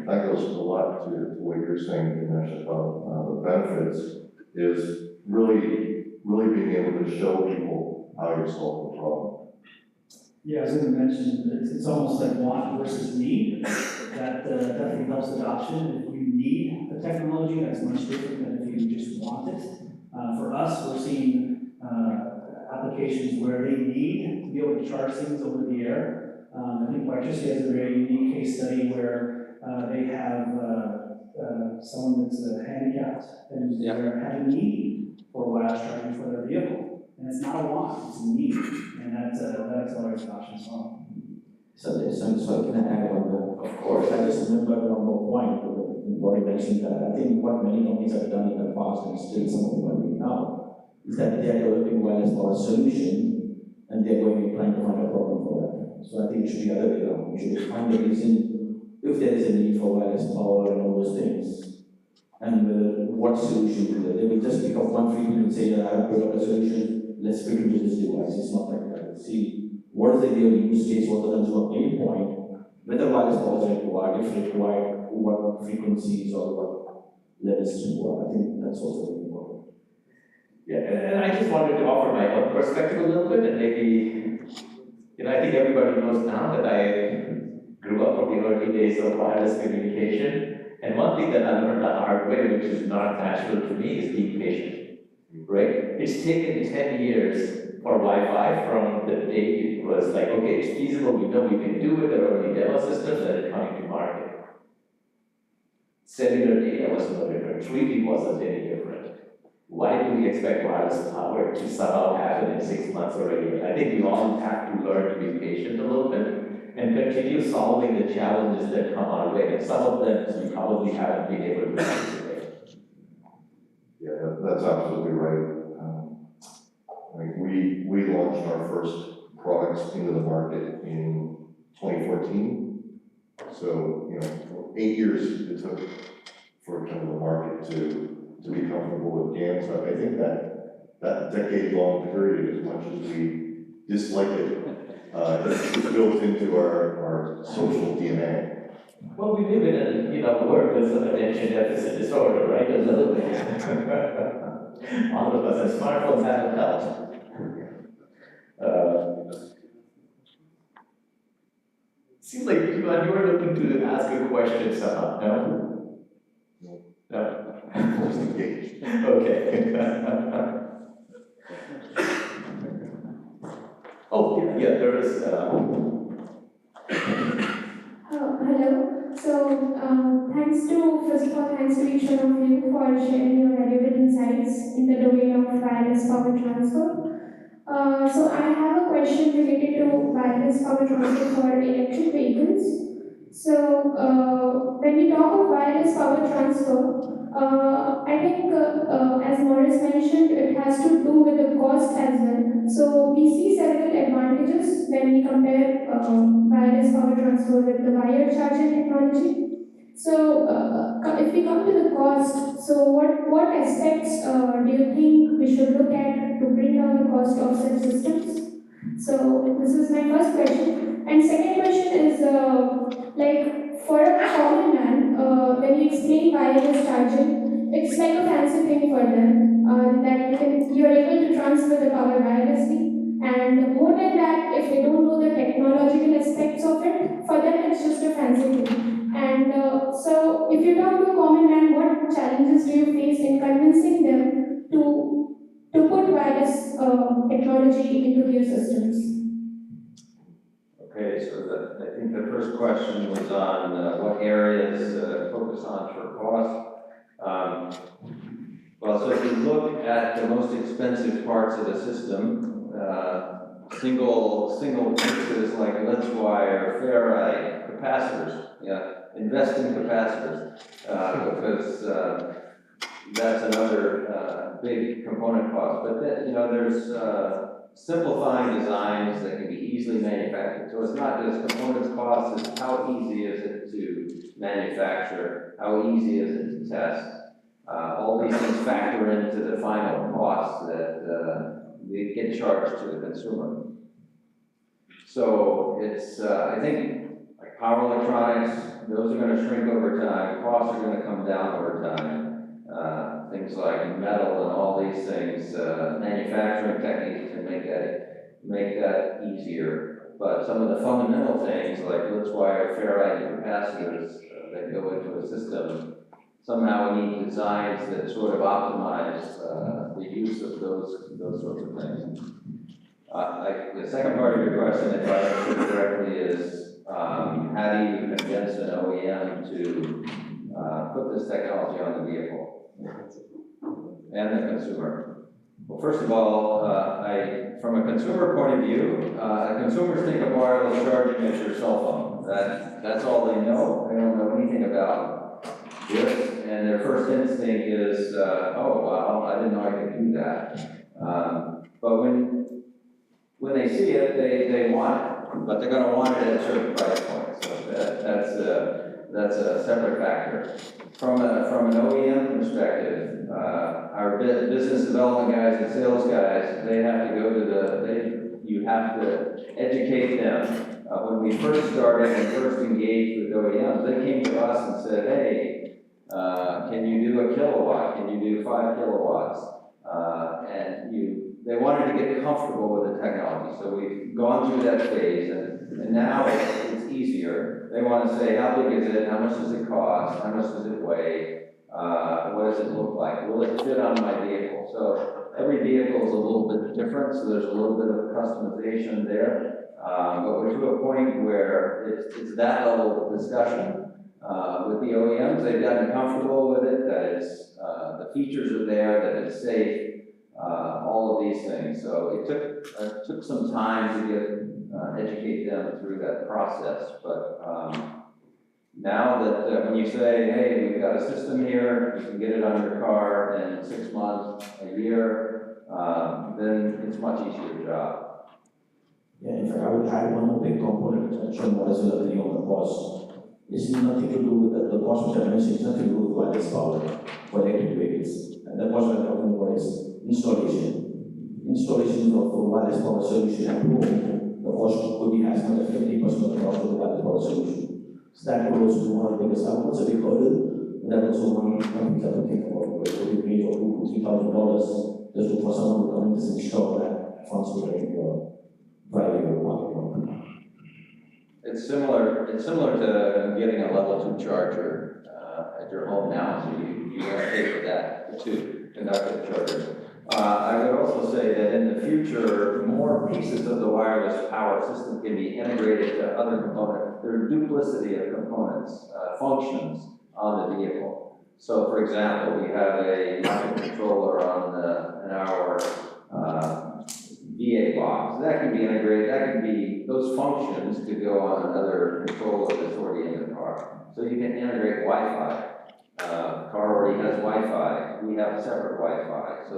[SPEAKER 2] that goes a lot to what you're saying, Dinesh, about the benefits, is really being able to show people how you solve the problem.
[SPEAKER 8] Yeah, as I mentioned, it's almost like want versus need. That definitely helps adoption. If you need the technology, that's much different than if you just want it. For us, we're seeing applications where they need to be able to charge things over the air. I think Electricity has a very unique case study where they have someone that's handicapped and they're having need for wireless charging for their vehicle. And it's not a want, it's a need. And that accelerates adoption as well.
[SPEAKER 10] So can I add one more? Of course. I just remembered one more point what you mentioned that I think what many companies have done in the past and still some of them are doing now is that they are developing wireless power solution and they're going and trying to find a problem for that. So I think it should be the other way around. We should find a reason if there is a need for wireless power and all those things, and what solution to that. They will just pick up one frequency and say, I have built up a solution, let's fit into this device. It's not like that. See, what is the real use case, what the consumer pain point, whether wireless power is required, if required, what frequencies or what levels to work. I think that's also very important.
[SPEAKER 1] Yeah, and I just wanted to offer my own perspective a little bit, and maybe, I think everybody knows now that I grew up from the early days of wireless communication, and one thing that I learned the hard way, which is not natural to me, is being patient, right? It's taken 10 years for Wi-Fi from the day it was like, okay, it's feasible, we know we can do it, there are early demo systems that are coming to market. Cellular data was no different, 3G wasn't any different. Why do we expect wireless power to somehow happen in 6 months or a year? I think we all have to learn to be patient a little bit and continue solving the challenges that come our way. And some of them we probably haven't been able to do today.
[SPEAKER 2] Yeah, that's absolutely right. We launched our first products into the market in 2014. So, 8 years it took for kind of the market to be comfortable with GAN. So I think that decade-long period, as much as we dislike it, it's built into our social DNA.
[SPEAKER 1] Well, we live in a world with some attention deficit disorder, right? A little bit. All of us, and smartphones haven't helped. Seems like you were looking to ask a question somehow, no?
[SPEAKER 2] Just engaged.
[SPEAKER 1] Okay. Oh, yeah, there is,
[SPEAKER 11] Hello. So, first of all, thanks to each one of you for sharing your valuable insights in the domain of wireless power transfer. So, I have a question related to wireless power transfer for electric vehicles. So, when we talk of wireless power transfer, I think, as Morris mentioned, it has to do with the cost as well. So, we see several advantages when we compare wireless power transfer with the wired charging technology. So, if we come to the cost, so what aspects do you think we should look at to bring down the cost of such systems? So, this is my first question. And second question is, like, for a common man, when you explain wireless charging, it's like a fancy thing for them that you're able to transfer the power wirelessly. And more than that, if they don't know the technological aspects of it, for them it's just a fancy thing. And so, if you talk to a common man, what challenges do you face in convincing them to put wireless technology into their systems?
[SPEAKER 7] Okay, so I think the first question was on what areas focus on for cost. Well, so if you look at the most expensive parts of the system, single pieces like lens wire, ferrite, capacitors, invest in capacitors, because that's another big component cost. But then, there's simplifying designs that can be easily manufactured. So it's not just components cost, it's how easy is it to manufacture, how easy is it to test. All these things factor into the final cost that they get charged to the consumer. So it's, I think, like power electronics, those are going to shrink over time, costs are going to come down over time. Things like metal and all these things, manufacturing techniques can make that easier. But some of the fundamental things like lens wire, ferrite, and capacitors that go into a system, somehow we need designs that sort of optimize the use of those sorts of things. The second part of your question, if I understood correctly, is how do you convince an OEM to put this technology on the vehicle and the consumer? Well, first of all, from a consumer point of view, consumers think of wireless charging as your cell phone. That's all they know. They don't know anything about this, and their first instinct is, oh, wow, I didn't know I could do that. But when they see it, they want it, but they're going to want it at a certain price point. So that's a separate factor. From an OEM perspective, our business development guys and sales guys, they have to go to you have to educate them. When we first started and first engaged with OEMs, they came to us and said, hey, can you do a kilowatt? Can you do 5 kilowatts? They wanted to get comfortable with the technology. So we've gone through that phase, and now it's easier. They want to say, how big is it? How much does it cost? How much does it weigh? What does it look like? Will it fit on my vehicle? So every vehicle is a little bit different, so there's a little bit of customization there. But we're to a point where it's that level of discussion. With the OEMs, they've gotten comfortable with it, that it's the features are there, that it's safe. All of these things. So it took some time to educate them through that process. But now that when you say, hey, we've got a system here, you can get it on your car in 6 months, a year, then it's a much easier job.
[SPEAKER 10] Yeah, in fact, I would add one more big component, Sean Morris will agree on the cost. It's nothing to do with the cost which I mentioned, it's nothing to do with wireless power for electric vehicles. And the cost I'm talking about is installation. Installation of a wireless power solution at home, the cost could be as much as 50% of the cost of the wireless power solution. So that goes to one of the biggest, it's a big hurdle, and that also one thing that we think about, it could be range of $2,000 to $3,000 just for someone to come and just install that funds to your driving your pocket.
[SPEAKER 7] It's similar to getting a level 2 charger. at your home now, so you have to pay for that to conduct the charging. I would also say that in the future, more pieces of the wireless power system can be integrated to other components. There's duplicity of components, functions on the vehicle. So for example, we have a microcontroller on our VA box. That can be integrated, that can be, those functions could go on another controller that's already in the car. So you can integrate Wi-Fi. Car already has Wi-Fi, we have separate Wi-Fi. So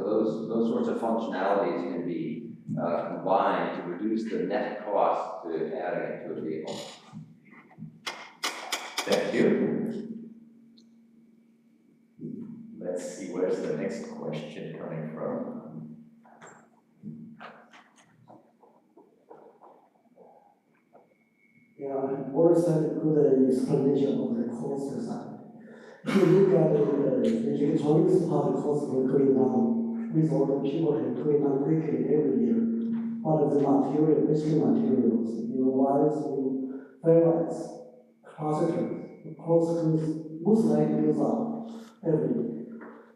[SPEAKER 7] those sorts of functionalities can be combined to reduce the net cost to adding it to a vehicle.
[SPEAKER 1] Thank you. Let's see, where's the next question coming from?
[SPEAKER 12] Yeah, Boris had a good explanation of the cost side. If you look at the electronics part, the cost will go down with all the people and go down quickly every year. But the material, basic materials, wires, ferrites, capacitors, the cost most likely goes up every year.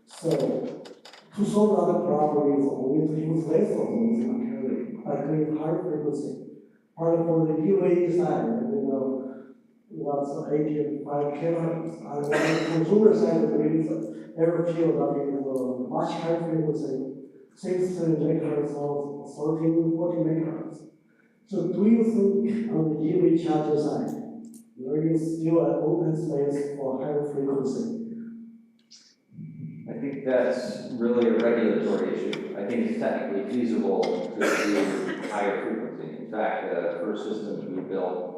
[SPEAKER 12] So to solve that problem is only to use less of those materials, like with high frequency. Or for the UA side, what's 85 kilohertz. And on the consumer side, there is every field that is much higher frequency, 6 megahertz or 13, 14 megahertz. So do you think on the UA charger side, there is still an open space for higher frequency?
[SPEAKER 7] I think that's really a regulatory issue. I think it's technically feasible to do higher frequency. In fact, the first systems we built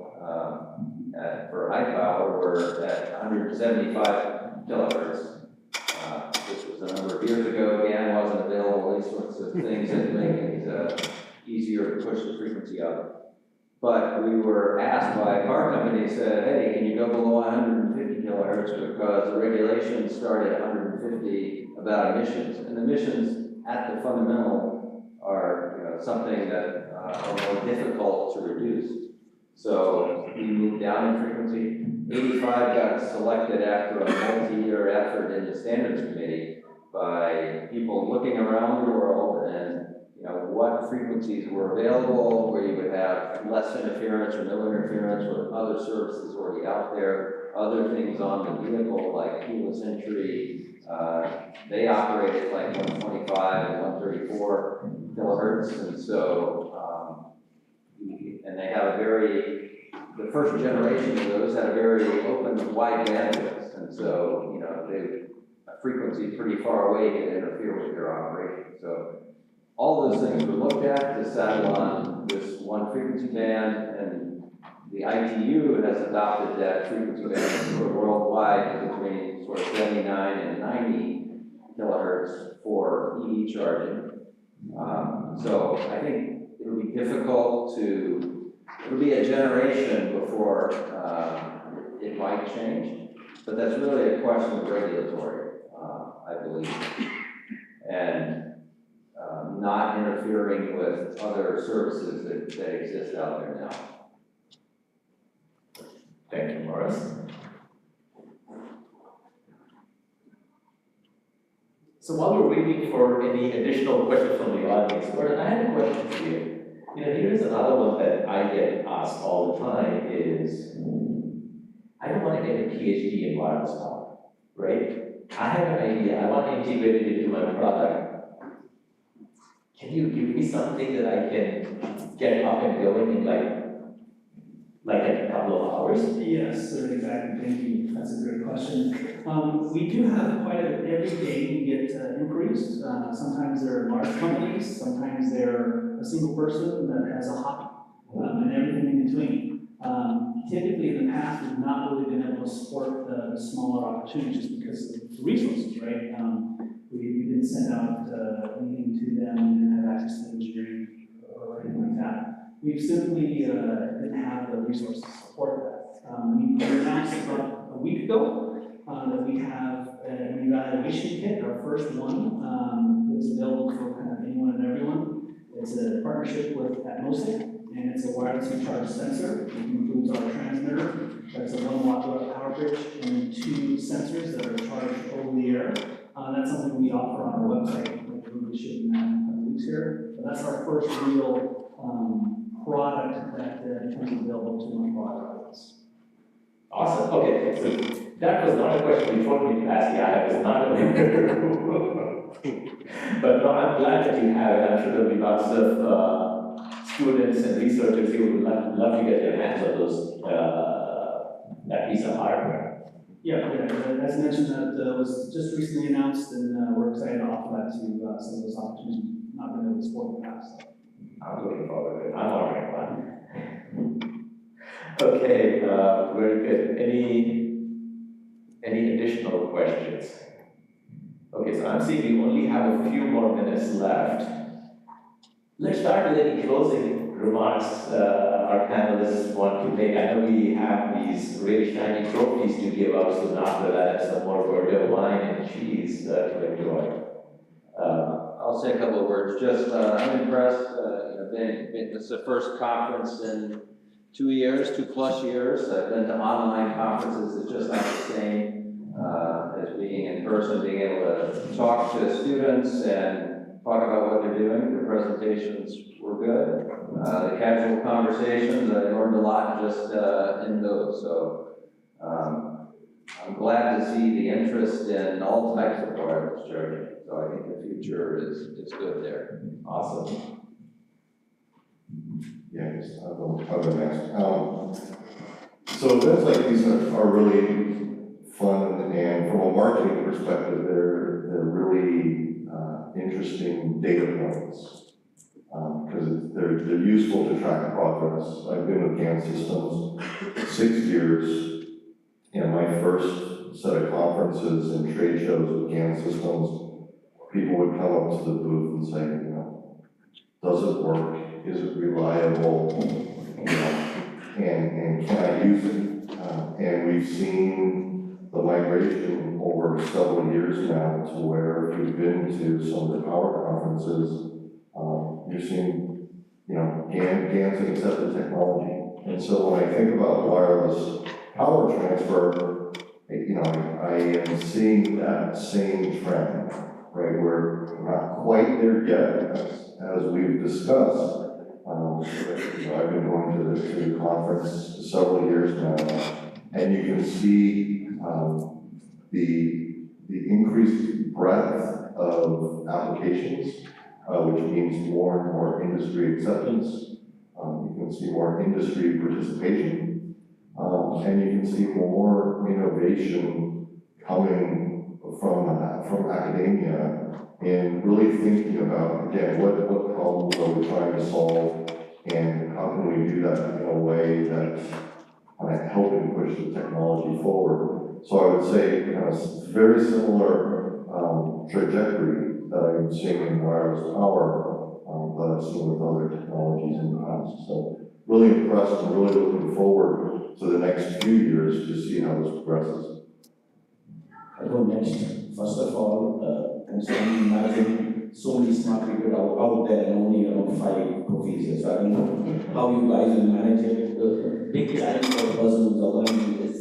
[SPEAKER 7] for high power were at 175 kilohertz. This was a number of years ago. GaN wasn't available, these sorts of things that make it easier to push the frequency up. But we were asked by a car company, said, hey, can you go below 150 kilohertz because the regulations started at 150 about emissions. And emissions at the fundamental are something that are more difficult to reduce. So we moved down in frequency. 85 got selected after a multi-year effort in the standards committee by people looking around the world and what frequencies were available, where you would have less interference or no interference with other services already out there, other things on the vehicle like keyless entry. They operated like 125 and 134 kilohertz, and so and they have the first generation of those had a very open, wide bandwidth, and so a frequency pretty far away can interfere with your operation. So all those things were looked at to settle on this one frequency band, and the ITU has adopted that frequency band sort of worldwide between sort of 79 and 90 kilohertz for EV charging. So I think it'll be difficult it'll be a generation before it might change, but that's really a question of regulatory, I believe. And not interfering with other services that exist out there now.
[SPEAKER 1] Thank you, Morris. So while we're waiting for any additional questions from the audience, Gordon, I had a question for you. Here's another one that I get asked all the time is, I don't want to get a PhD in wireless power, right? I have an idea, I want to integrate it into my product. Can you give me something that I can get up and going in like a couple of hours?
[SPEAKER 8] Yes, exactly. Thank you. That's a great question. We do have every day we get inquiries. Sometimes they're large companies, sometimes they're a single person that has a hobby, and everything in between. Typically in the past, we've not really been able to support the smaller opportunities just because of the resources, right? We didn't send out anything to them, we didn't have access to engineering or anything like that. We simply didn't have the resources to support that. We announced about a week ago that we have an evaluation kit, our first one, that's available for kind of anyone and everyone. It's a partnership with Atmosic, and it's a wireless charge sensor. It includes our transmitter. That's a 1 watt power bridge and 2 sensors that are charged over the air. That's something we offer on our website. We'll be shipping that in a couple weeks here. But that's our first real product that becomes available to one of our audience.
[SPEAKER 1] Awesome, okay, so that was not a question you told me to ask, yeah, I was not aware. But no, I'm glad that you have it, I'm sure there'll be lots of students and researchers who would love to get their hands on those, that piece of hardware.
[SPEAKER 8] Yeah, as mentioned, that was just recently announced, and we're excited to offer that to some of those opportunities not been able to support in the past.
[SPEAKER 1] I'm looking forward to it, I'm ordering one. Okay, very good. Any additional questions? Okay, so I'm seeing we only have a few more minutes left. Let's start with any closing remarks our panelists want to make. I know we have these really shiny trophies to give out, so after that, some more Bordeaux wine and cheese to enjoy.
[SPEAKER 7] I'll say a couple of words. Just, I'm impressed. This is the first conference in 2 years, 2+ years. I've been to online conferences. It's just not the same as being in person, being able to talk to students and talk about what they're doing. The presentations were good. The casual conversations, I learned a lot just in those. So I'm glad to see the interest in all types of wireless charging. So I think the future is good there.
[SPEAKER 1] Awesome.
[SPEAKER 2] Yeah, I'll go next. So events like these are really fun, and from a marketing perspective, they're really interesting data points because they're useful to track progress. I've been with GAN Systems 6 years, and my first set of conferences and trade shows with GAN Systems, people would come up to the booth and say, you know, does it work? Is it reliable? You know, and can I use it? And we've seen the migration over several years now to where if you've been to some of the power conferences, you're seeing, you know, GAN's an accepted technology. And so when I think about wireless power transfer, you know, I am seeing that same trend, right? We're not quite there yet, as we've discussed. You know, I've been going to the conference several years now, and you can see the increased breadth of applications, which means more and more industry acceptance. You can see more industry participation, and you can see more innovation coming from academia and really thinking about, again, what problems are we trying to solve, and how can we do that in a way that's kind of helping push the technology forward. So I would say, you know, it's very similar trajectory that I'm seeing in wireless power that I've seen with other technologies in the past. So really impressed and really looking forward to the next few years to see how this progresses.
[SPEAKER 10] I go next. First of all, I'm sorry, imagine so many smart people out there and only around 5 professors. So I don't know how you guys will manage it. The big challenge for a person who's organizing this.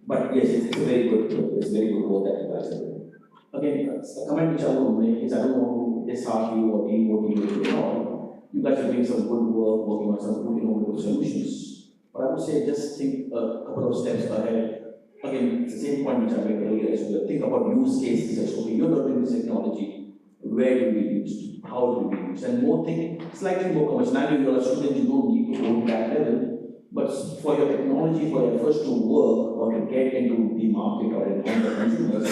[SPEAKER 10] But yes, it's very good work that you guys are doing. Again, a comment which I want to make is I don't want to dishearten you or demotivate you at all. You guys are doing some good work, working on some good innovative solutions. But I would say just think a couple of steps ahead. Again, it's the same point which I made earlier as well. Think about use cases as well. You're developing this technology. Where will be used? How will be used? And more think slightly more commercial. Now you're a student, you don't need to go to that level. But for your technology, for your first to work or to get into the market or in front of consumers,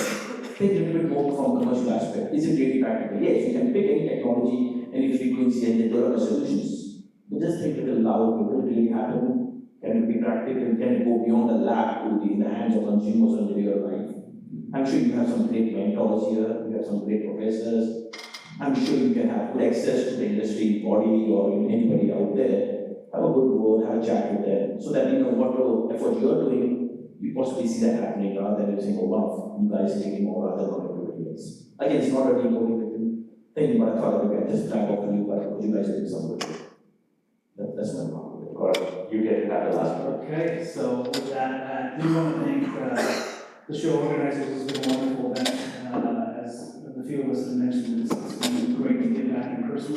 [SPEAKER 10] think a little bit more from commercial aspect. Is it really practical? Yes, you can pick any technology, any frequency, and develop solutions. But just think a little loud. Will it really happen? Can it be practical? Can it go beyond the lab to in the hands of consumers in real life? I'm sure you have some great mentors here. You have some great professors. I'm sure you can have good access to the industry body or anybody out there. Have a good word, have a chat with them, so that you know what effort you're doing, you possibly see that happening rather than saying, oh, one of you guys taking more rather than everybody else. Again, it's not a demotivating thing, but I thought I would just flag off to you, but you guys are doing some good work. That's my problem.
[SPEAKER 1] of course, you get to have the last word.
[SPEAKER 8] Okay, so with that, I do want to thank the show organizers. It's been a wonderful event. As the few of us have mentioned, it's been great to get back in person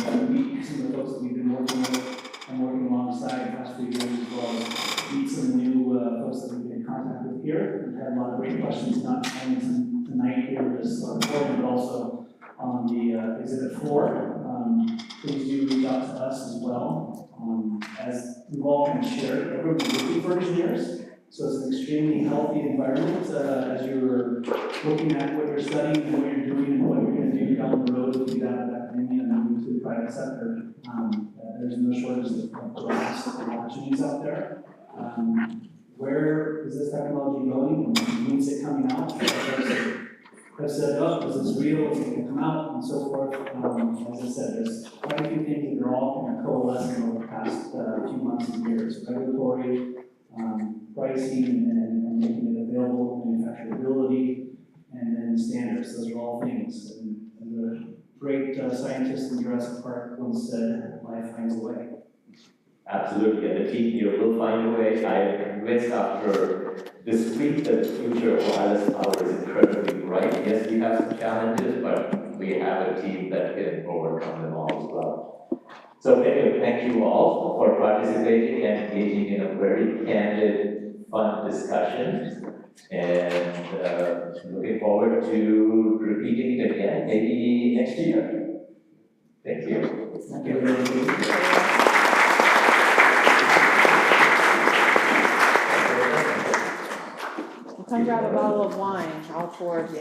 [SPEAKER 8] and meet some of the folks that we've been working with and working alongside the past few years, as well as meet some new folks that we've been in contact with here. We've had a lot of great questions, not only tonight here in this forum, but also on the exhibit floor. Please do reach out to us as well. As we've all kind of shared, everyone's looking for engineers, so it's an extremely healthy environment as you're looking at what you're studying and what you're doing and what you're going to do down the road if you get out of academia and move to the private sector. There's no shortage of jobs and opportunities out there. Where is this technology going? When's it coming out? I've said, oh, is this real? Is it going to come out? And so forth. As I said, there's quite a few things that are all kind of coalescing over the past few months and years. Regulatory, pricing, and making it available, manufacturability, and then standards. Those are all things. And the great scientist in Jurassic Park once said, life finds a way.
[SPEAKER 1] Absolutely, and the team here will find a way. I am convinced after this week that the future of wireless power is incredibly bright. Yes, we have some challenges, but we have a team that can overcome them all as well. So anyway, thank you all for participating and engaging in a very candid, fun discussion. And looking forward to repeating it again, maybe next year. Thank you. Thank you.
[SPEAKER 4] Come grab a bottle of wine, all four of you.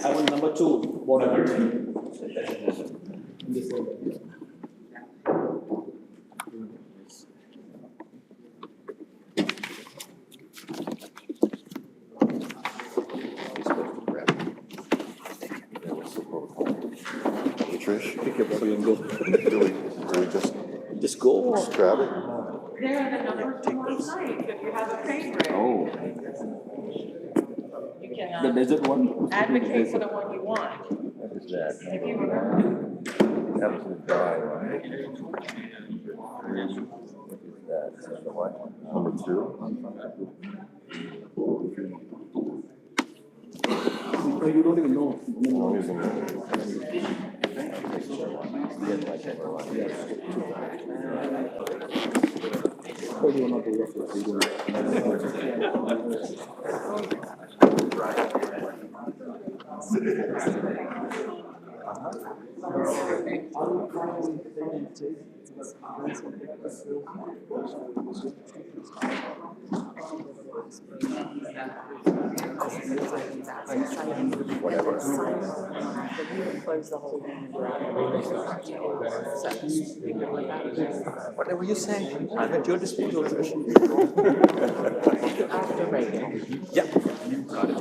[SPEAKER 10] I want number 2.
[SPEAKER 1] Number 2.
[SPEAKER 2] Trish,
[SPEAKER 10] Pick your bottle and go.
[SPEAKER 2] really
[SPEAKER 10] Just go.
[SPEAKER 2] just grab it.
[SPEAKER 9] There are the numbers from last night, if you have a favorite.
[SPEAKER 10] Oh,
[SPEAKER 9] You
[SPEAKER 10] the
[SPEAKER 9] can
[SPEAKER 10] desert one?
[SPEAKER 9] advocate for the one you want.
[SPEAKER 10] What is that?
[SPEAKER 9] If you remember.
[SPEAKER 10] That was the dry one. What is that? That's the what?
[SPEAKER 2] Number 2.
[SPEAKER 10] Oh, you don't even know.
[SPEAKER 2] I'm using it.
[SPEAKER 10] Oh, you are not the reference. You
[SPEAKER 4] Whatever. Close the whole thing.
[SPEAKER 10] Whatever you say, I'm at your disposal.
[SPEAKER 4] After Reagan.
[SPEAKER 10] Yep. You got it.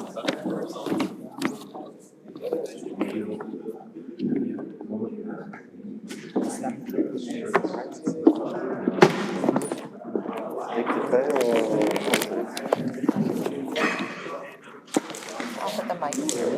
[SPEAKER 2] Take the bell.
[SPEAKER 4] I'll put the mic here.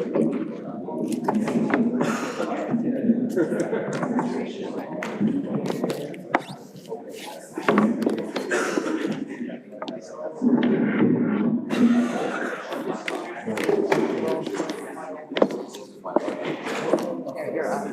[SPEAKER 4] There, you're up.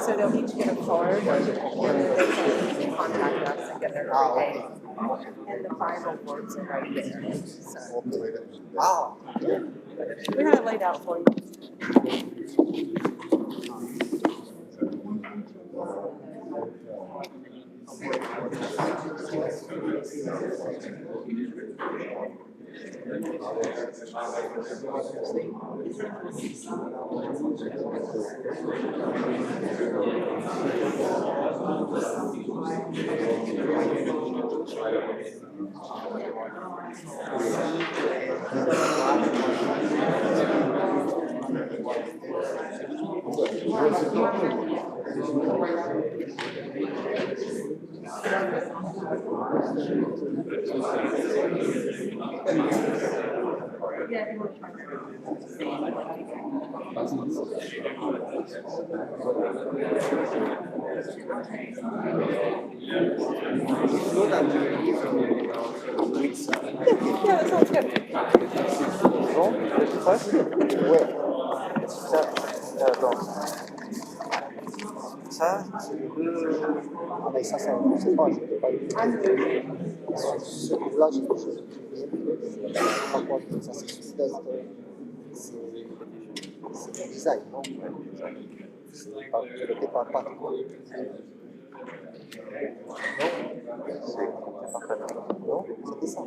[SPEAKER 4] So they'll each get a card, and then they can contact us and get their pay. And the final words are right there. So. Oh. We have it laid out for you. Yeah, that sounds good.
[SPEAKER 12] Ça, c'est ah mais ça, je sais pas, je peux pas dire. Ce là j'ai par contre, ça c'est c'est du design, non? C'est pas, je le fais pas quoi. Non, c'était ça.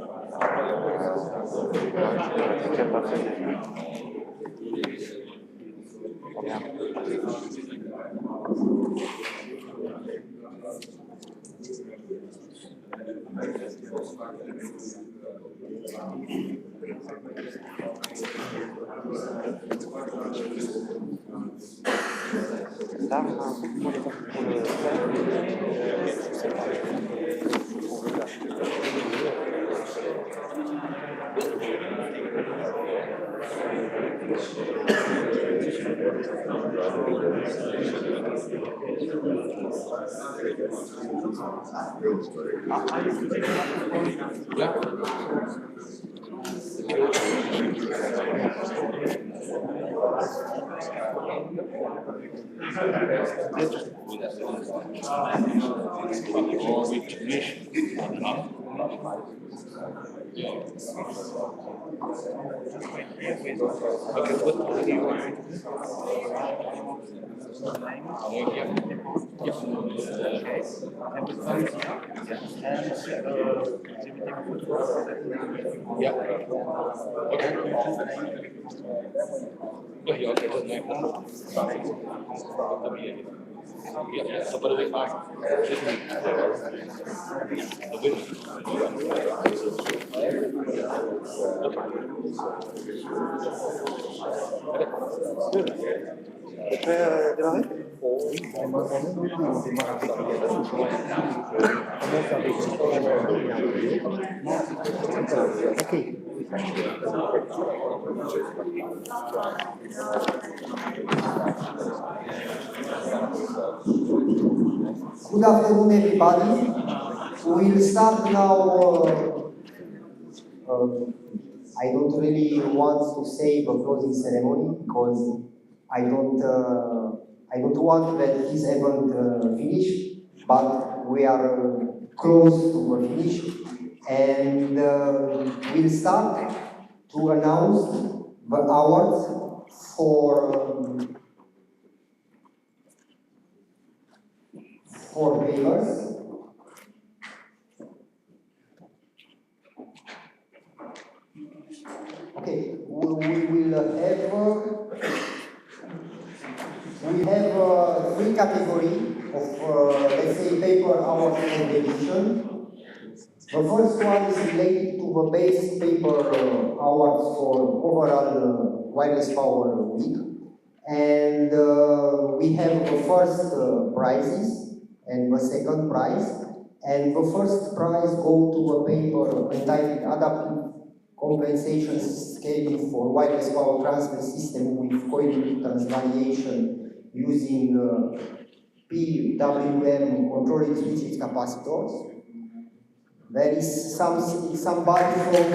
[SPEAKER 12] Good afternoon, everybody. We'll start now. I don't really want to say the closing ceremony because I don't want that this event finish, but we are close to the finish, and we'll start to announce the awards for papers. Okay, we have three categories of, let's say, paper awards competition. The first one is related to the base paper awards for overall wireless power week. And we have the first prizes and the second prize. And the first prize goes to a paper entitled Adaptive Compensation Scaling for Wireless Power Transfer System with Coil Reluctance Variation using PWM controlling switches capacitors. There is somebody from the room.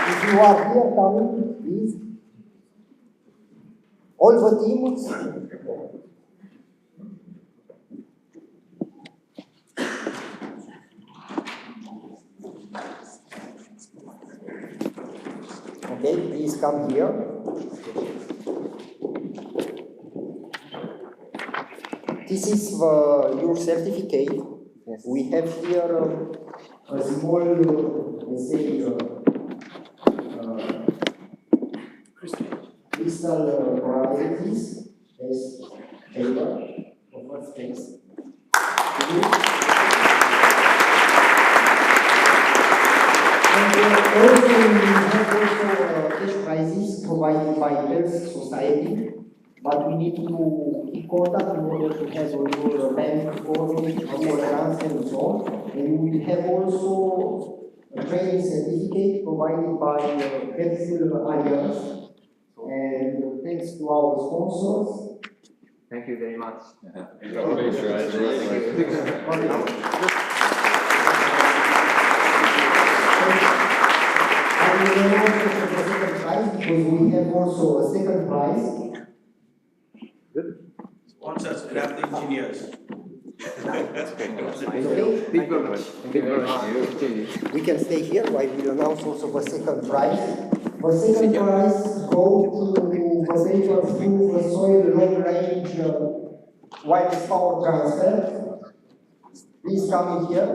[SPEAKER 12] If you are here, coming, please. All the teams. Okay, please come here. This is your certificate. Yes. We have here a small, let's say, crystal varieties as paper of first place. And also we have also cash prizes provided by Health Society, but we need to keep contact in order to have your bank ordering, our transfer and so on. And we will have also a training certificate provided by Health Alliance. And thanks to our sponsors.
[SPEAKER 5] Thank you very much.
[SPEAKER 12] I will announce the second prize because we have also a second prize.
[SPEAKER 5] Sponsors, grab the engineers.
[SPEAKER 12] We can stay here while we announce also the second prize. The second prize goes to the paper through the soil long range wireless power transfer. Please come in here.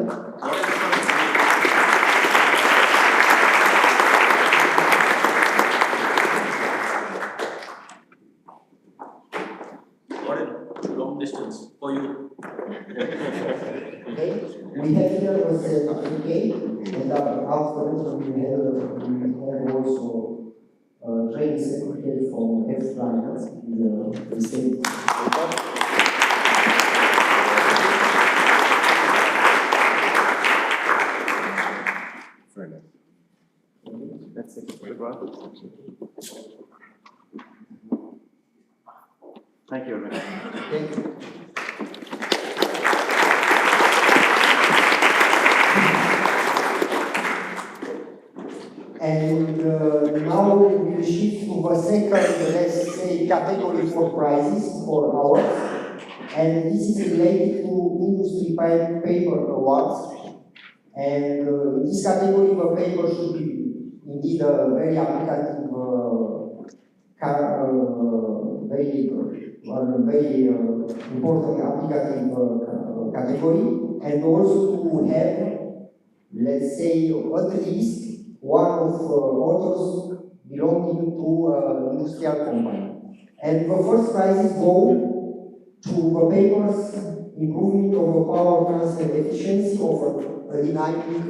[SPEAKER 5] Long distance for you.
[SPEAKER 12] Okay, we have here a certificate, and afterwards we have also training certificate from Health Alliance in the state.
[SPEAKER 2] Very nice.
[SPEAKER 5] That's it. Good one. Thank you very much.
[SPEAKER 12] Thank you. And now we will shift to the second, let's say, category for prizes for ours. And this is related to industry paper awards. And in this category, the paper should be indeed a very applicative, very important applicative category, and also to have, let's say, at least one of authors belonging to industrial company. And the first prizes go to the papers improving of power transfer efficiency of a dynamic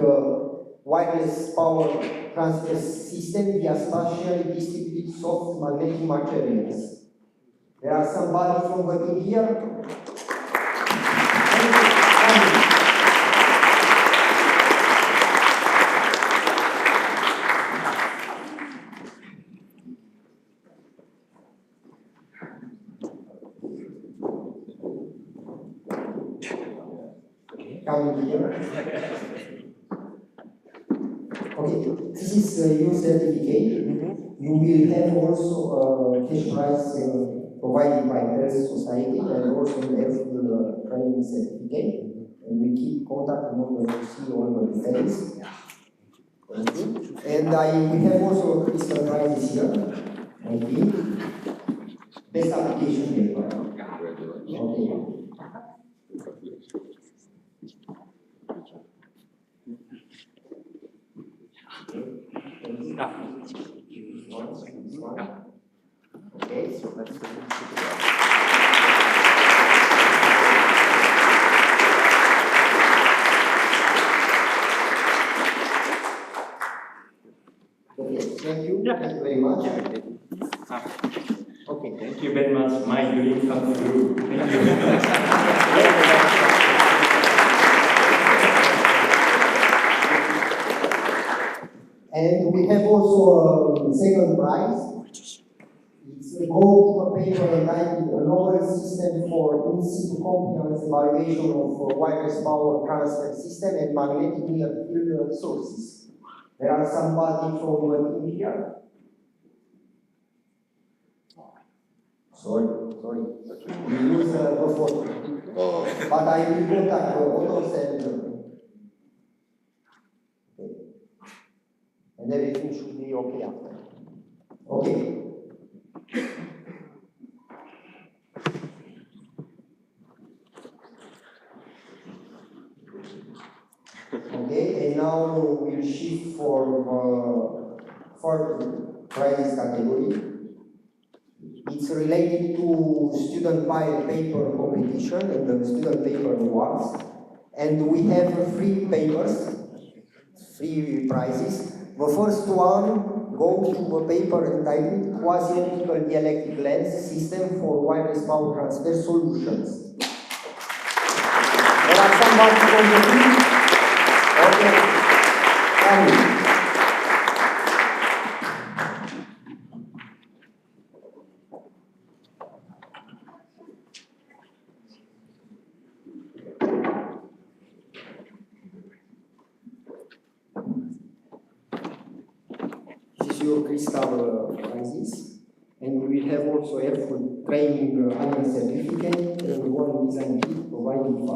[SPEAKER 12] wireless power transfer system via spatially distributed soft magnetic materials. There are somebody from the team here. Come here. Okay, this is your certificate. You will have also a cash prize provided by Health Society, and also have the training certificate. And we keep contact in order to see all the details. And we have also crystal prizes here. I think. Best application paper. Okay. Okay, so let's okay, thank you very much. Okay,
[SPEAKER 1] Thank you very much. My dream comes true. Thank you.
[SPEAKER 12] And we have also a second prize. It's a gold paper entitled a novel system for in-situ compliance evaluation of wireless power transfer system and magnetic near field sources. There are somebody from the team here. Sorry. We lose the photo.
[SPEAKER 2] Oh.
[SPEAKER 12] But I will contact the authors and everything should be okay after. Okay. Okay, and now we'll shift for fourth prizes category. It's related to student paper competition and the student paper awards. And we have three papers, three prizes.
[SPEAKER 13] The first one goes to a paper entitled Quasi-Optical Dielectric Lens System for Wireless Power Transfer Solutions. There are some parts from the team. Okay. Coming. This is your crystal crisis, and we will have also helpful training iron certificate and one design kit provided by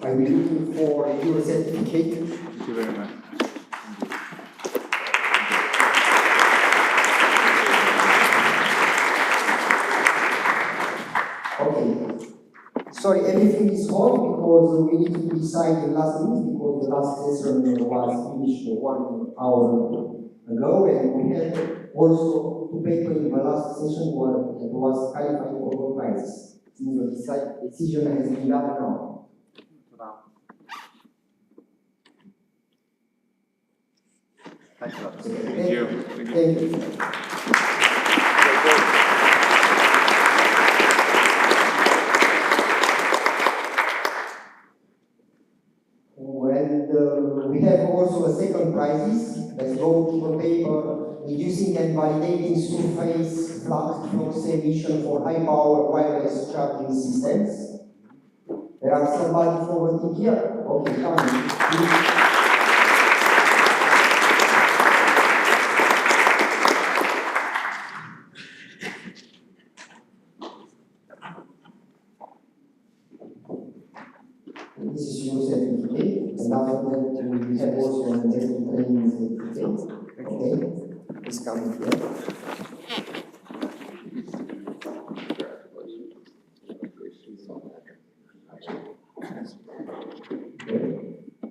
[SPEAKER 13] I will be looking for your certificate.
[SPEAKER 5] Thank you very much.
[SPEAKER 13] Okay. Sorry, everything is hot because we need to decide the last minute because the last session was finished 1 hour ago, and we had also two papers in the last session where it was qualified for all prizes. The decision has been done now.
[SPEAKER 5] Thanks a lot.
[SPEAKER 13] Thank you. Thank you. And we have also a second prizes that go to a paper reducing and validating surface flux emission for high power wireless charging systems. There are somebody from the team here. Okay, come on. This is your certificate, and after that we have also a training certificate. Okay, please come here.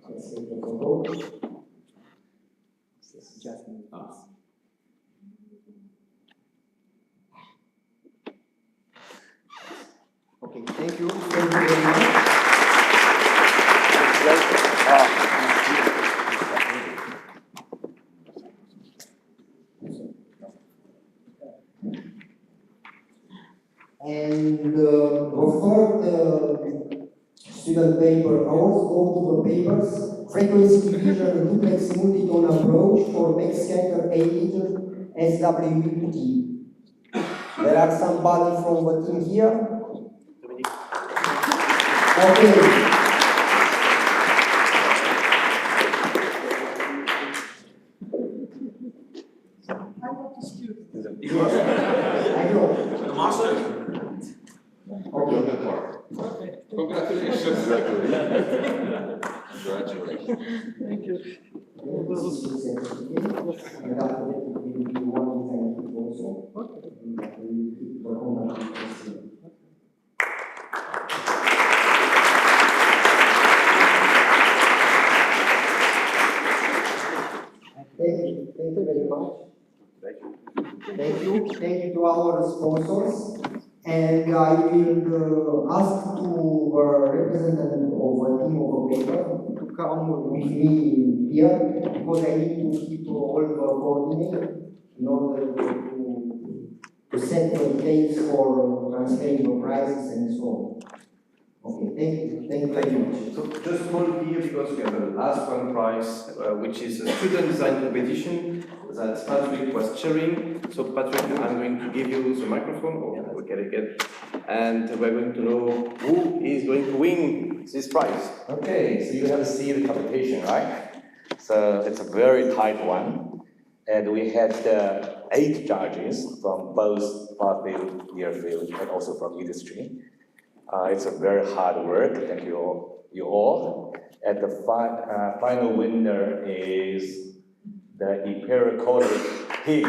[SPEAKER 13] Let's take the photo. This is just us. Okay, thank you. Thank you very much. And for the student paper, ours go to the papers, frequency division and duplex multi-tone approach for backscatter age SWPT. There are somebody from the team here. Okay. I know.
[SPEAKER 14] The master.
[SPEAKER 2] Okay, good part.
[SPEAKER 14] Congratulations.
[SPEAKER 2] Congratulations.
[SPEAKER 5] Thank you.
[SPEAKER 13] And after that, we will do one design kit also. Thank you very much. Thank you to our sponsors. And I will ask to the representative of a team of a paper to come with me here because I need to keep all the coordinates in order to set the dates for transferring the prizes and so on. Okay, thank you very much.
[SPEAKER 15] So just hold here because we have the last one prize, which is a student design competition that Patrick was chairing. So Patrick, I'm going to give you the microphone, or we get it again, and we're going to know who is going to win this prize.
[SPEAKER 16] Okay, so you have seen the competition, right? So it's a very tight one, and we had 8 judges from both far field, near field, and also from industry. It's a very hard work. Thank you all. And the final winner is the Imperial College Pig.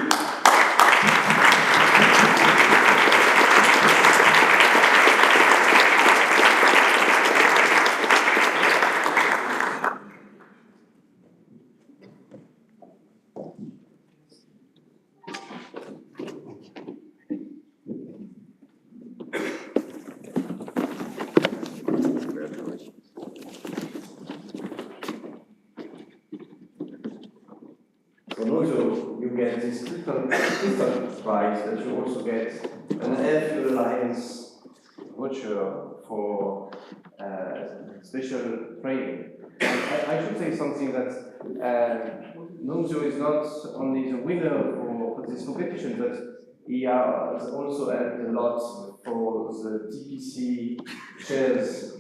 [SPEAKER 15] for Nozo, you get this instant prize, but you also get an F Alliance voucher for special training. I should say something that Nozo is not only the winner for this competition, but he has also helped a lot for the TPC chairs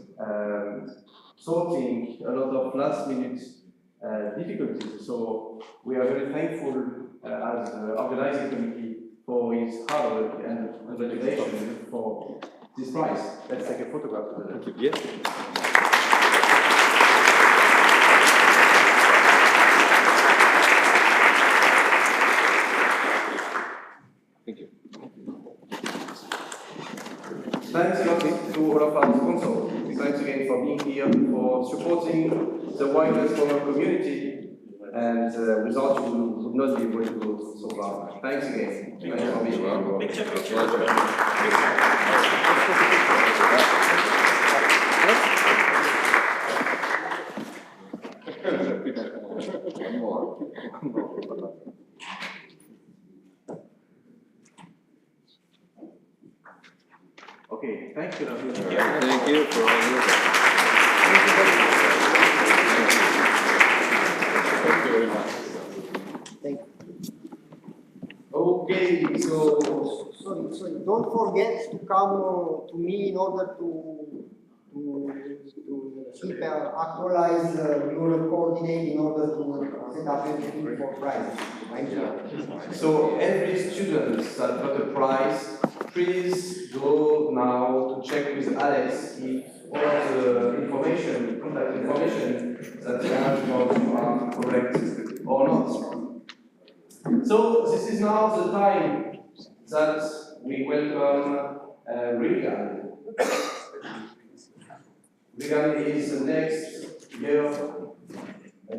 [SPEAKER 15] sorting a lot of last minute difficulties. So we are very thankful as the organizing committee for his hard work and congratulations for this prize. Let's take a photograph together. Thank you. Yes.
[SPEAKER 3] Thank you.
[SPEAKER 15] Thanks a lot to all of our sponsors. Thanks again for being here, for supporting the wireless power community, and without you, we would not be able to go so far. Thanks again. Thanks for being here. Okay, thank you.
[SPEAKER 3] Thank you for all your work. Thank you very much.
[SPEAKER 13] Thank you. Okay, so sorry. Don't forget to come to me in order to keep actualize your coordinate in order to set up everything for prize.
[SPEAKER 15] So every student that got a prize, please go now to check with Alex if all the information, contact information that they have about you are correct or not. So this is now the time that we welcome Regan. Regan is the next year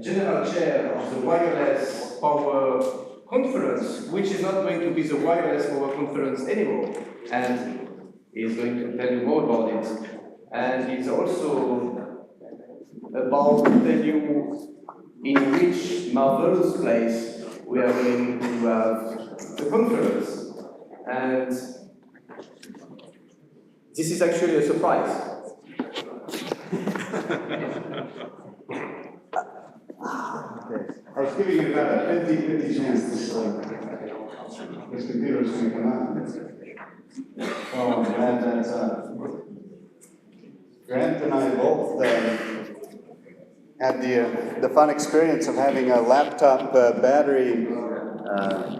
[SPEAKER 15] General Chair of the Wireless Power Conference, which is not going to be the Wireless Power Conference anymore, and he's going to tell you more about it. And he's also about to tell you in which marvelous place we are going to have the conference. And this is actually a surprise.
[SPEAKER 17] I was giving you about a 50-50 chance this computer was going to come out. Well, I'm glad that Grant and I both had the fun experience of having a laptop battery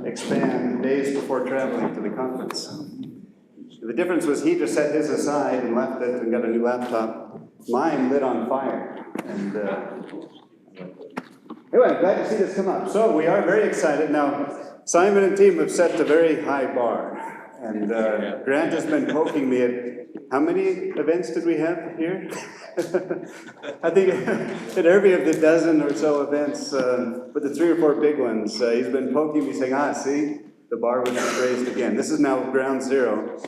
[SPEAKER 17] expand days before traveling to the conference. The difference was he just set his aside and left it and got a new laptop. Mine lit on fire. And anyway, I'm glad to see this come up. So we are very excited. Now, Simon and team have set a very high bar. And Grant has been poking me at, how many events did we have here? I think at every of the dozen or so events, but the 3 or 4 big ones, he's been poking me saying, see, the bar was just raised again. This is now ground zero.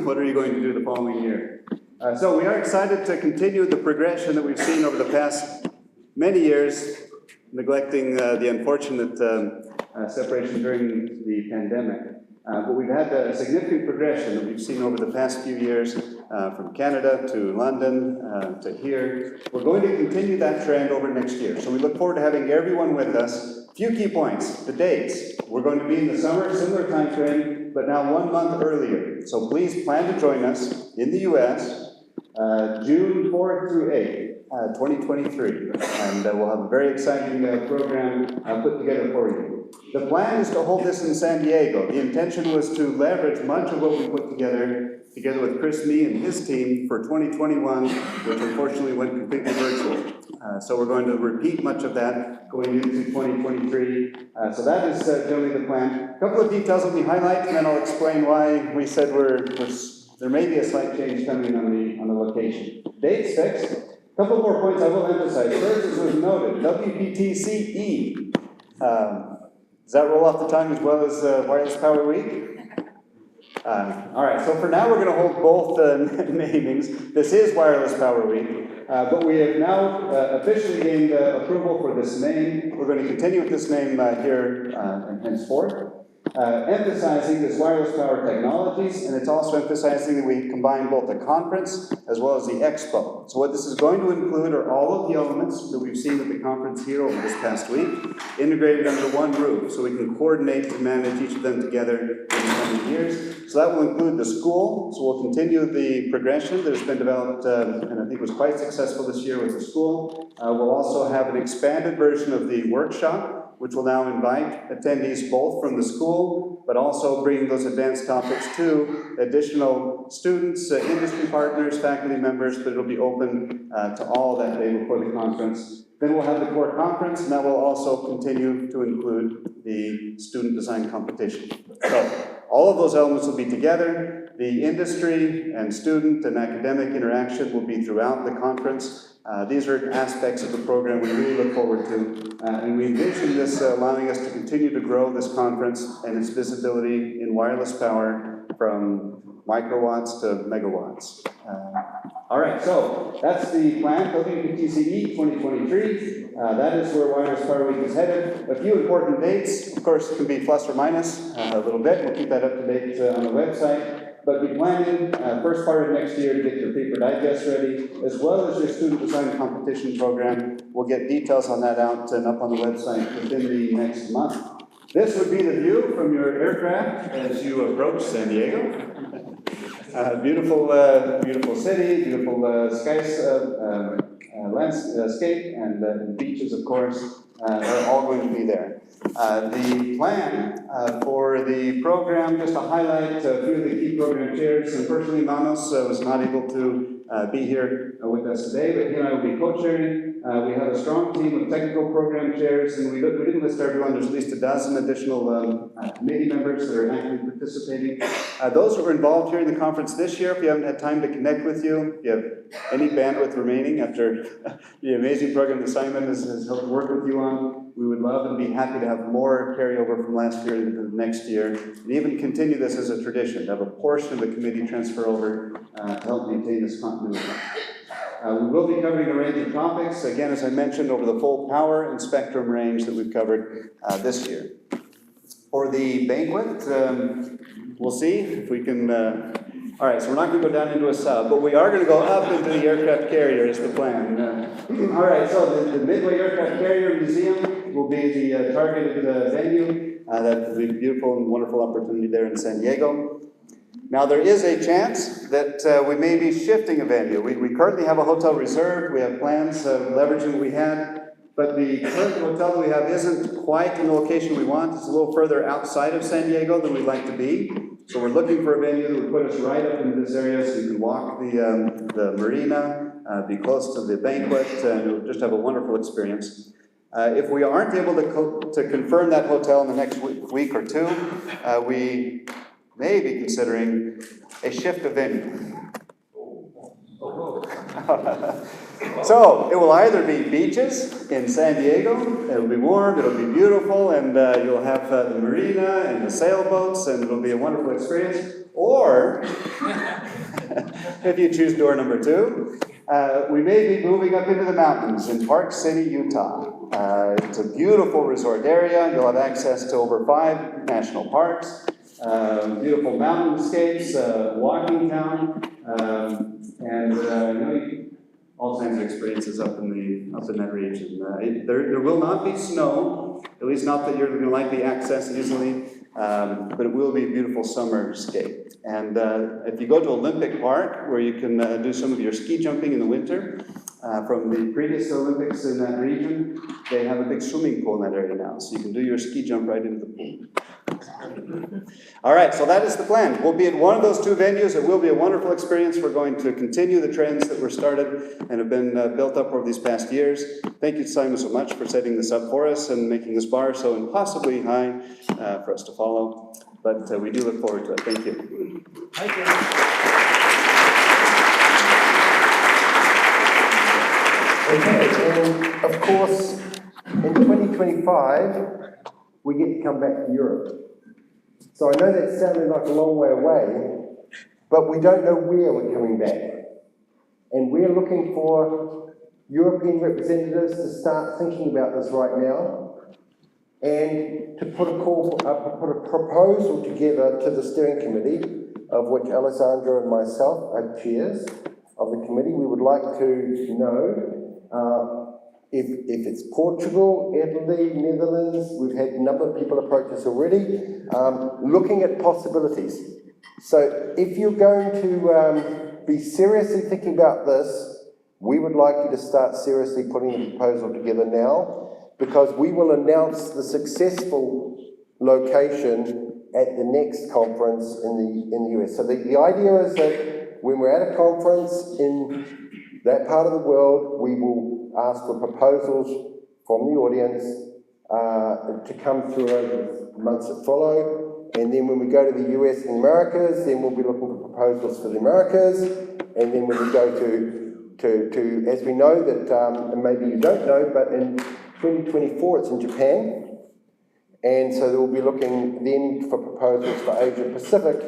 [SPEAKER 17] What are you going to do the following year? So we are excited to continue the progression that we've seen over the past many years, neglecting the unfortunate separation during the pandemic. But we've had a significant progression that we've seen over the past few years, from Canada to London to here. We're going to continue that trend over next year. So we look forward to having everyone with us. A few key points, the dates. We're going to be in the summer, similar time frame, but now 1 month earlier. So please plan to join us in the US, June 4th through 8th, 2023. And we'll have a very exciting program put together for you. The plan is to hold this in San Diego. The intention was to leverage much of what we put together with Chris Mee and his team for 2021, which unfortunately went completely virtual. So we're going to repeat much of that going into 2023. So that is generally the plan. A couple of details let me highlight, and then I'll explain why we said there may be a slight change coming on the location. Dates fixed. A couple more points I will emphasize. First, as was noted, WPTCE. Does that roll off the tongue as well as Wireless Power Week? All right, so for now, we're going to hold both namings. This is Wireless Power Week, but we have now officially gained approval for this name. We're going to continue with this name here henceforth, emphasizing this wireless power technologies, and it's also emphasizing that we combine both the conference as well as the expo. So what this is going to include are all of the elements that we've seen at the conference here over this past week, integrated under one roof, so we can coordinate to manage each of them together in the coming years. So that will include the school, so we'll continue the progression that has been developed, and I think was quite successful this year with the school. We'll also have an expanded version of the workshop, which will now invite attendees both from the school, but also bring those advanced topics to additional students, industry partners, faculty members, but it'll be open to all that day before the conference. Then we'll have the core conference, and that will also continue to include the student design competition. So all of those elements will be together. The industry and student and academic interaction will be throughout the conference. These are aspects of the program we really look forward to, and we envision this allowing us to continue to grow this conference and its visibility in wireless power from microwatts to megawatts. All right, so that's the plan, WPTCE 2023. That is where Wireless Power Week is headed. A few important dates, of course, can be plus or minus a little bit. We'll keep that up to date on the website. But we plan first part of next year to get your paper digest ready, as well as your student design competition program. We'll get details on that out and up on the website within the next month. This would be the view from your aircraft as you approach San Diego. Beautiful city, beautiful landscape, and beaches, of course, are all going to be there. The plan for the program, just to highlight a few of the key program chairs. Unfortunately, Manos was not able to be here with us today, but he and I will be co-chairing. We have a strong team of technical program chairs, and we didn't list everyone. There's at least a dozen additional committee members that are actively participating. Those who were involved here in the conference this year, if you haven't had time to connect with you, if you have any bandwidth remaining after the amazing program that Simon has helped work with you on, we would love and be happy to have more carryover from last year into the next year, and even continue this as a tradition, to have a portion of the committee transfer over to help maintain this continuity. We will be covering a range of topics, again, as I mentioned, over the full power and spectrum range that we've covered this year. For the banquet, we'll see if we can, all right, so we're not going to go down into a sub, but we are going to go up into the aircraft carrier is the plan. All right, so the Midway Aircraft Carrier Museum will be the targeted venue. That will be a beautiful and wonderful opportunity there in San Diego. Now, there is a chance that we may be shifting a venue. We currently have a hotel reserved. We have plans of leveraging what we had, but the current hotel that we have isn't quite in the location we want. It's a little further outside of San Diego than we'd like to be. So we're looking for a venue that would put us right up into this area so you can walk the marina, be close to the banquet, and you'll just have a wonderful experience. If we aren't able to confirm that hotel in the next week or two, we may be considering a shift of venue. So it will either be beaches in San Diego, it'll be warm, it'll be beautiful, and you'll have the marina and the sailboats, and it'll be a wonderful experience. Or, if you choose door number 2, we may be moving up into the mountains in Park City, Utah. It's a beautiful resort area. You'll have access to over 5 national parks. Beautiful mountainscapes, walking town, and all kinds of experiences up in that region. There will not be snow, at least not that you're going to likely access easily, but it will be a beautiful summerscape. And if you go to Olympic Park, where you can do some of your ski jumping in the winter, from the previous Olympics in that region, they have a big swimming pool in that area now, so you can do your ski jump right into the pool. All right, so that is the plan. We'll be at one of those 2 venues. It will be a wonderful experience. We're going to continue the trends that were started and have been built up over these past years. Thank you, Simon, so much for setting this up for us and making this bar so impossibly high for us to follow. But we do look forward to it. Thank you.
[SPEAKER 5] Thank you.
[SPEAKER 13] Okay, and of course, in 2025, we get to come back to Europe.
[SPEAKER 18] So I know that sounded like a long way away, but we don't know where we're coming back. And we're looking for European representatives to start thinking about this right now and to put a proposal together to the steering committee, of which Alessandra and myself are chairs of the committee. We would like to know if it's Portugal, Italy, Netherlands. We've had a number of people approach us already, looking at possibilities. So if you're going to be seriously thinking about this, we would like you to start seriously putting the proposal together now, because we will announce the successful location at the next conference in the US. So the idea is that when we're at a conference in that part of the world, we will ask for proposals from the audience to come through over the months that follow. And then when we go to the US and Americas, then we'll be looking for proposals for the Americas. And then when we go to as we know that, and maybe you don't know, but in 2024 it's in Japan. And so we'll be looking then for proposals for Asia Pacific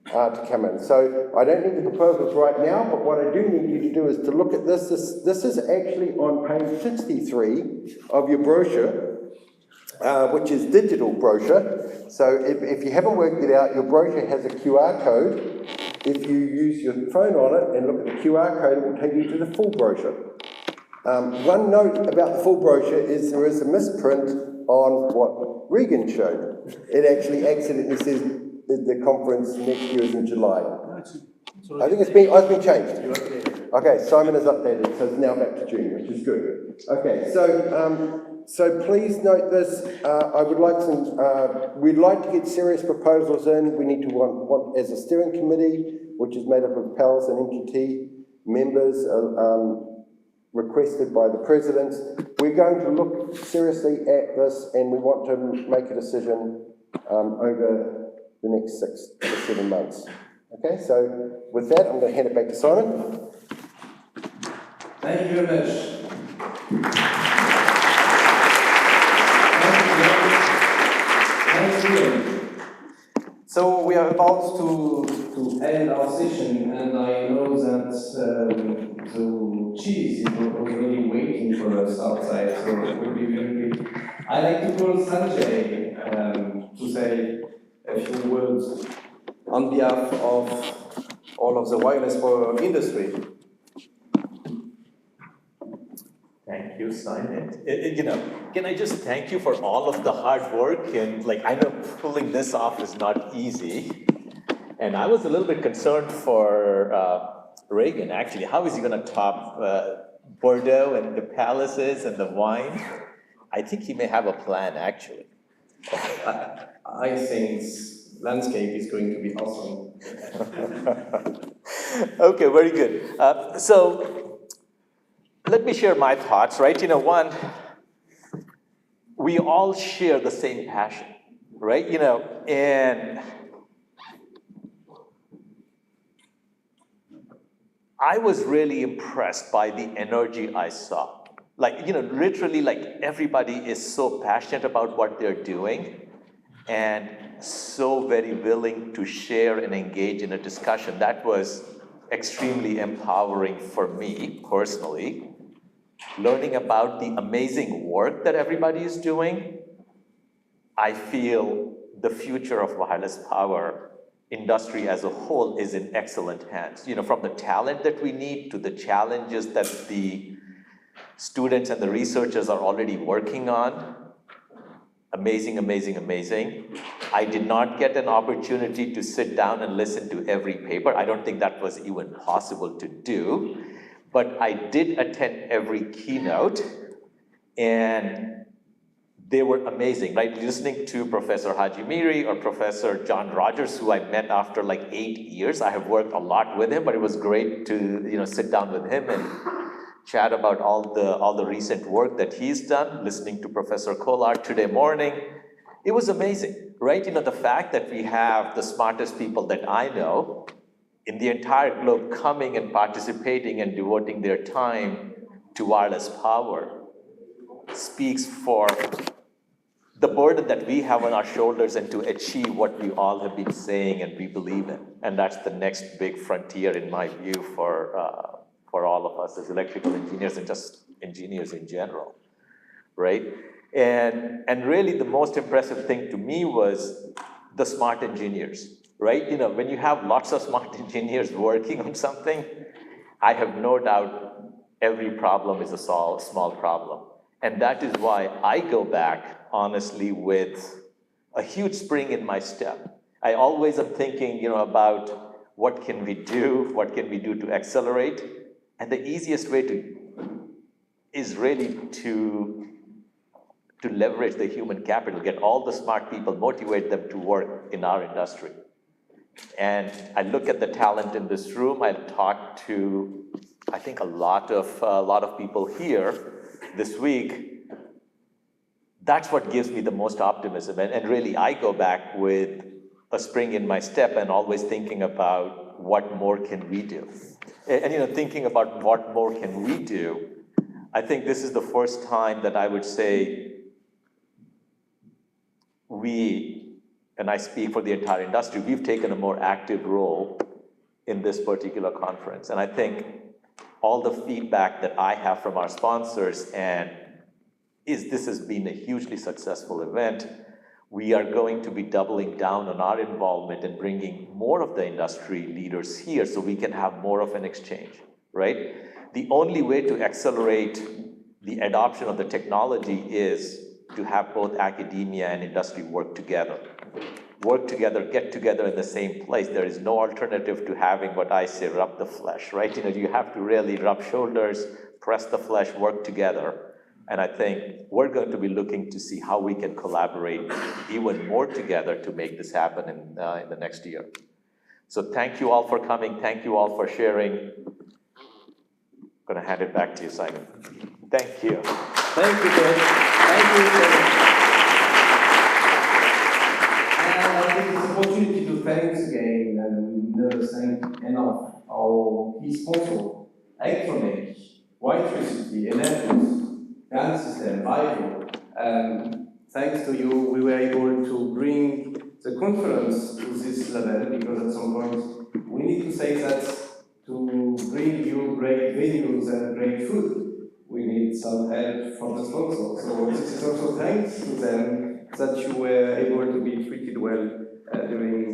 [SPEAKER 18] to come in. So I don't need the proposals right now, but what I do need you to do is to look at this. This is actually on page 63 of your brochure, which is digital brochure. So if you haven't worked it out, your brochure has a QR code. If you use your phone on it and look at the QR code, it will take you to the full brochure. One note about the full brochure is there is a misprint on what Regan showed. It actually accidentally says that the conference next year is in July. I think it's been changed. Okay, Simon has updated, so it's now back to June, which is good. Okay, so please note this. We'd like to get serious proposals in. We need to want as a steering committee, which is made up of PALS and MQT members, requested by the presidents. We're going to look seriously at this, and we want to make a decision over the next 6 to 7 months. Okay, so with that, I'm going to hand it back to Simon.
[SPEAKER 15] Thank you very much. Thank you. So we are about to end our session, and I know that the cheese is already waiting for us outside, so it will be very quick. I'd like to call Sanjay to say a few words on behalf of all of the wireless power industry.
[SPEAKER 19] Thank you, Simon. Can I just thank you for all of the hard work? And I know pulling this off is not easy. And I was a little bit concerned for Reagan, actually. How is he going to top Bordeaux and the palaces and the wine? I think he may have a plan, actually.
[SPEAKER 15] I think landscape is going to be awesome.
[SPEAKER 19] Okay, very good. So let me share my thoughts, right? One, we all share the same passion, right? And I was really impressed by the energy I saw. Literally, everybody is so passionate about what they're doing and so very willing to share and engage in a discussion. That was extremely empowering for me personally. Learning about the amazing work that everybody is doing, I feel the future of wireless power industry as a whole is in excellent hands. From the talent that we need to the challenges that the students and the researchers are already working on. Amazing, amazing, amazing. I did not get an opportunity to sit down and listen to every paper. I don't think that was even possible to do. But I did attend every keynote, and they were amazing, right? Listening to Professor Haji Miri or Professor John Rogers, who I met after 8 years. I have worked a lot with him, but it was great to sit down with him and chat about all the recent work that he's done. Listening to Professor Collard today morning, it was amazing, right? The fact that we have the smartest people that I know in the entire globe coming and participating and devoting their time to wireless power speaks for the burden that we have on our shoulders and to achieve what we all have been saying and we believe in. And that's the next big frontier, in my view, for all of us as electrical engineers and just engineers in general, right? And really the most impressive thing to me was the smart engineers, right? You know, when you have lots of smart engineers working on something, I have no doubt every problem is a small problem. And that is why I go back, honestly, with a huge spring in my step. I always am thinking, about what can we do to accelerate? And the easiest way is really to leverage the human capital, get all the smart people, motivate them to work in our industry. And I look at the talent in this room. I talked to, I think, a lot of people here this week. That's what gives me the most optimism. And really, I go back with a spring in my step and always thinking about what more can we do. And thinking about what more can we do, I think this is the first time that I would say we, and I speak for the entire industry, we've taken a more active role in this particular conference. And I think all the feedback that I have from our sponsors this has been a hugely successful event. We are going to be doubling down on our involvement and bringing more of the industry leaders here so we can have more of an exchange, right? The only way to accelerate the adoption of the technology is to have both academia and industry work together, get together in the same place. There is no alternative to having what I say, rub the flesh, right? You have to really rub shoulders, press the flesh, work together. And I think we're going to be looking to see how we can collaborate even more together to make this happen in the next year. So thank you all for coming. Thank you all for sharing. I'm going to hand it back to you, Simon. Thank you.
[SPEAKER 15] Thank you, Chris. Thank you, Chris. And I take this opportunity to thank again, and we never thank enough, our key sponsor, Electronic, White3City, Energy, Gun System, IVO. Thanks to you, we were able to bring the conference to this level, because at some point we need to say that to bring you great venues and great food, we need some help from the sponsors. So this is also thanks to them that you were able to be treated well during